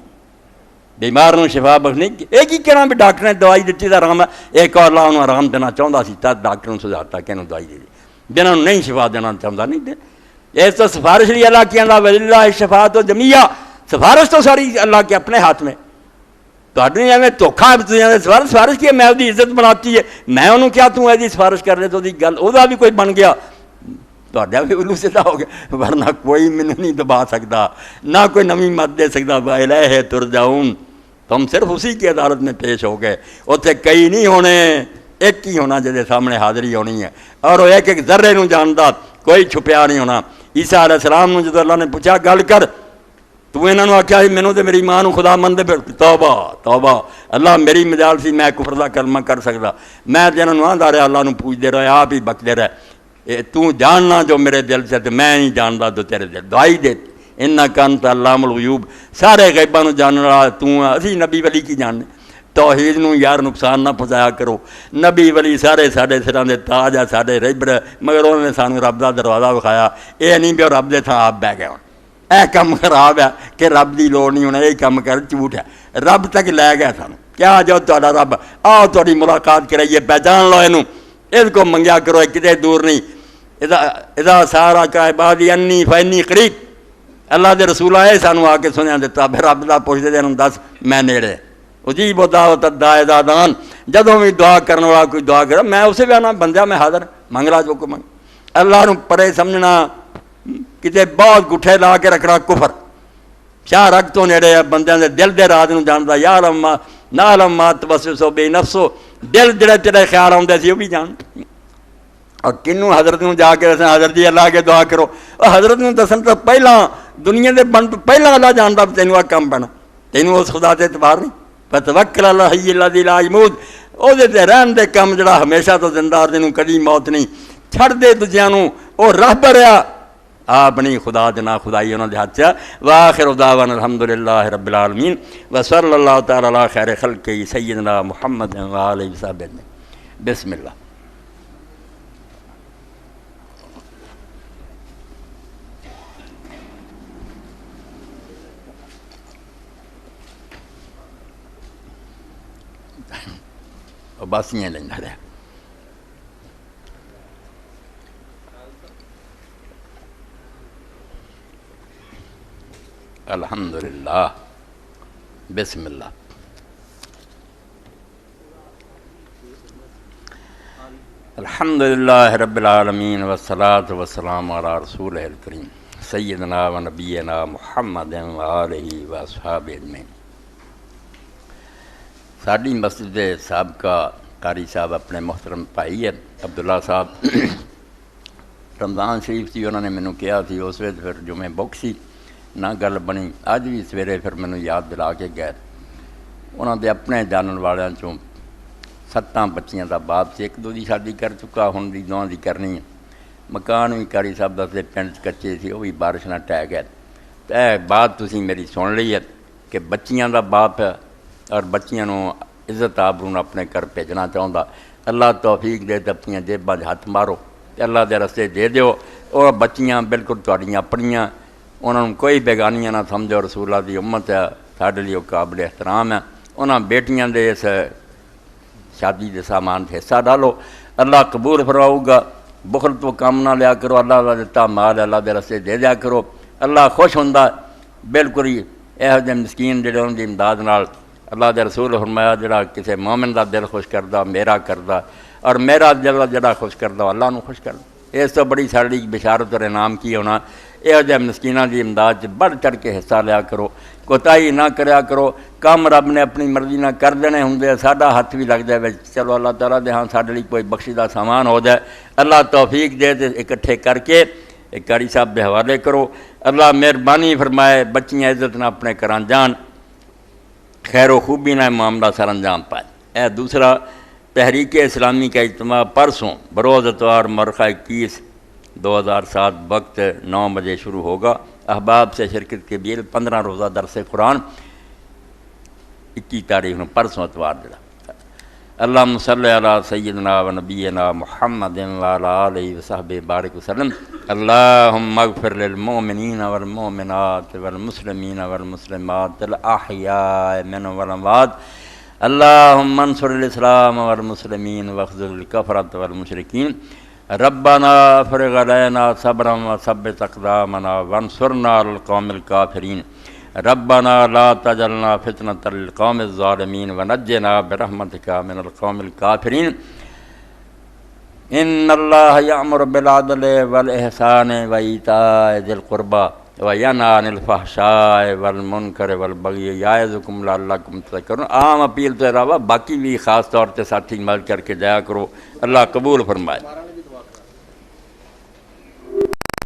بیمار نوں شفا بخشنی ایک ہی کہنا بھی ڈاکٹر نے دوائی دیتی تو آرام ہے ایک اور اللہ انہوں آرام دینا چاہتا سی تب ڈاکٹر نے سجھاتا کہ انہوں دوائی دے دی جنہوں نہیں شفا دینا چاہتا نہیں دے اس تو سفارش لی اللہ کی اللہ وللہ شفاعت و جمیعہ سفارش تو ساری اللہ کے اپنے ہاتھ میں تھوڑی ایویں دھوکھا سفارش کی میں وہی عزت بناتی ہے میں انہوں کیا توں ایسی سفارش کر رہے تو گل وہ بھی کوئی بن گیا تھوڑا بھی الو سیدھا ہو گیا ورنہ کوئی مینوں نہیں دبا سکتا نہ کوئی نویں مت دے سکتا الیہ ترجعون تم صرف اسی کی عدالت میں پیش ہو گئے اتنے کئی نہیں ہونے ایک ہی ہونا جہاں سامنے حاضری ہونی ہے اور وہ ایک ایک ذرے نوں جاندا کوئی چھپیا نہیں ہونا عیسیٰ علیہ السلام نوں جدوں اللہ نے پوچھا گل کر تو انہوں نے آخیا مینوں تے میری ماں نوں خدا مندے پھر توبہ توبہ اللہ میری مجال سی میں کفر دا کلمہ کر سکتا میں تے انہاں نوں آندا رہا اللہ نوں پوچھدے رہے آپ ہی بکدے رہے تو جاننا جو میرے دل سے تے میں نہیں جاندا تو تیرے دل دعائی دے انک انت علام الغیوب سارے غیباں نوں جانن والا تو اسی نبی ولی کی جاننے توحید نوں یار نقصان نہ پہنچایا کرو نبی ولی سارے ساڈے سراں دے تاج آ ساڈے رہبر مگر انہوں نے سانوں رب دا دروازہ وکھایا یہ نہیں بھی رب دے تھاں آپ بہ گئے ہون اے کم خراب ہے کہ رب دی لوڑ نہیں ہونا یہ کم کر جھوٹ ہے رب تک لے گیا سانوں کیا جو تہاڈا رب آؤ تہاڈی ملاقات کرائیے پہچان لو اینوں اس کو منگیا کرو کتے دور نہیں اذا سارا کا عبادی انی فانی قریب اللہ دے رسول آئے سانوں آ کے سنیا دیتا پھر رب دا پوچھتے دے دس میں نیڑے اجیب دعوت الداعی اذا دعان جدوں بھی دعا کرنے والا کوئی دعا کرے میں اسے بھی آنا بندہ میں حاضر منگ لا جو کو منگ اللہ نوں پڑے سمجھنا کتے بہت گٹھے لا کے رکھنا کفر شاہ رگ تو نیڑے بندیاں دے دل دے راز نوں جاندا یا علم نعلم ما توسوس بہ نفسو دل جڑے تیرے خیال آوندے سی وہ بھی جان اور کنوں حضرت نوں جا کے دسنا حضرت جی اللہ کے دعا کرو اور حضرت نوں دسن تو پہلا دنیا دے بن تو پہلا اللہ جاندا تینوں آ کم بنا تینوں اس خدا تے اعتبار نہیں فتوکل علی الحی الذی لا یموت او دے تے رہن دے کم جڑا ہمیشہ تو زندہ تینوں کدی موت نہیں چھڑ دے دوجیاں نوں او رب رہیا اپنی خدا دے نا خدائی انہاں دے ہاتھ چ واخر دعوانا الحمدللہ رب العالمین وصلی اللہ تعالی علی خیر خلق سیدنا محمد و آلہ وصحبہ بسم اللہ بس یہ لینا رہا الحمدللہ بسم اللہ الحمدللہ رب العالمین والصلاة والسلام علی رسولہ الکریم سیدنا و نبینا محمد و آلہ و اصحابہ اجمعین ساڈی مسجد دے سابقہ قاری صاحب اپنے محترم بھائی ہے عبداللہ صاحب رمضان شریف سی انہوں نے مینوں کہا سی اس وقت پھر جمعے بک سی نہ گل بنی اج بھی سویرے پھر مینوں یاد دلا کے گئے انہوں دے اپنے جانن والیاں چوں 7 بچیاں دا باپ سی ایک دو دی شادی کر چکا ہن دی دوواں دی کرنی ہے مکان بھی قاری صاحب دسدے پنڈ کچے سی وہ بھی بارش نہ ٹہ گئے تے بات تسی میری سن لئی ہے کہ بچیاں دا باپ ہے اور بچیاں نوں عزت آبرو اپنے گھر بھیجنا چاہتا اللہ توفیق دے تے اپنی جیباں ہاتھ مارو تے اللہ دے رستے دے دیو اور بچیاں بالکل تہاڈیاں اپنیاں انہاں نوں کوئی بیگانیاں نہ سمجھو رسول اللہ دی امت ہے ساڈے لیے قابل احترام ہے انہاں بیٹیاں دے اس شادی دے سامان حصہ ڈالو اللہ قبول فرماؤ گا بخل تو کام نہ لیا کرو اللہ دا دتا مال اللہ دے رستے دے دیا کرو اللہ خوش ہوندا بالکل ہی یہو جہے مسکین جڑے انہاں دی امداد نال اللہ دے رسول فرمایا جڑا کسی مومن دا دل خوش کردا میرا کردا اور میرا دل جڑا خوش کردا اللہ نو خوش کردا اس تو بڑی ساری بشارت اور انعام کی ہونا یہو جہے مسکیناں دی امداد بڑھ چڑھ کے حصہ لیا کرو کوتاہی نہ کریا کرو کام رب نے اپنی مرضی نہ کر دینے ہوندے ساڈا ہاتھ بھی لگ جائے چلو اللہ تعالیٰ دے ہاں ساڈے لیے کوئی بخشیدہ سامان ہو جائے اللہ توفیق دے تے اکٹھے کر کے ایک قاری صاحب دے حوالے کرو اللہ مہربانی فرمائے بچیاں عزت نہ اپنے گھراں جان خیر و خوبی نہ معاملہ سر انجام پائے اے دوسرا تحریک اسلامی کا اجتماع پرسوں بروز اتوار مرخہ 21 2007 وقت 9 بجے شروع ہوگا احباب سے شرکت کے لیے 15 روزہ درس قرآن 21 تاریخ میں پرسوں اتوار جڑا اللہم صلی علی سیدنا و نبینا محمد و علی آلہ و صحبہ بارک وسلم اللہم اغفر للمؤمنین والمؤمنات والمسلمین والمسلمات الاحیاء منهم والاموات اللہم انصر الاسلام والمسلمین واخذل الکفرۃ والمشرکین ربنا افرغ علینا صبرا وثبت اقدامنا وانصرنا علی القوم الکافرین ربنا لا تجعلنا فتنة للقوم الظالمین ونجنا برحمتک من القوم الکافرین ان اللہ یأمر بالعدل والاحسان وایتاء ذی القربى وینہی عن الفحشاء والمنکر والبغی یعظکم لعلکم تذکرون۔ عام اپیل تو علاوہ باقی بھی خاص طور سے ساتھی مل کر کے جایا کرو، اللہ قبول فرمائے۔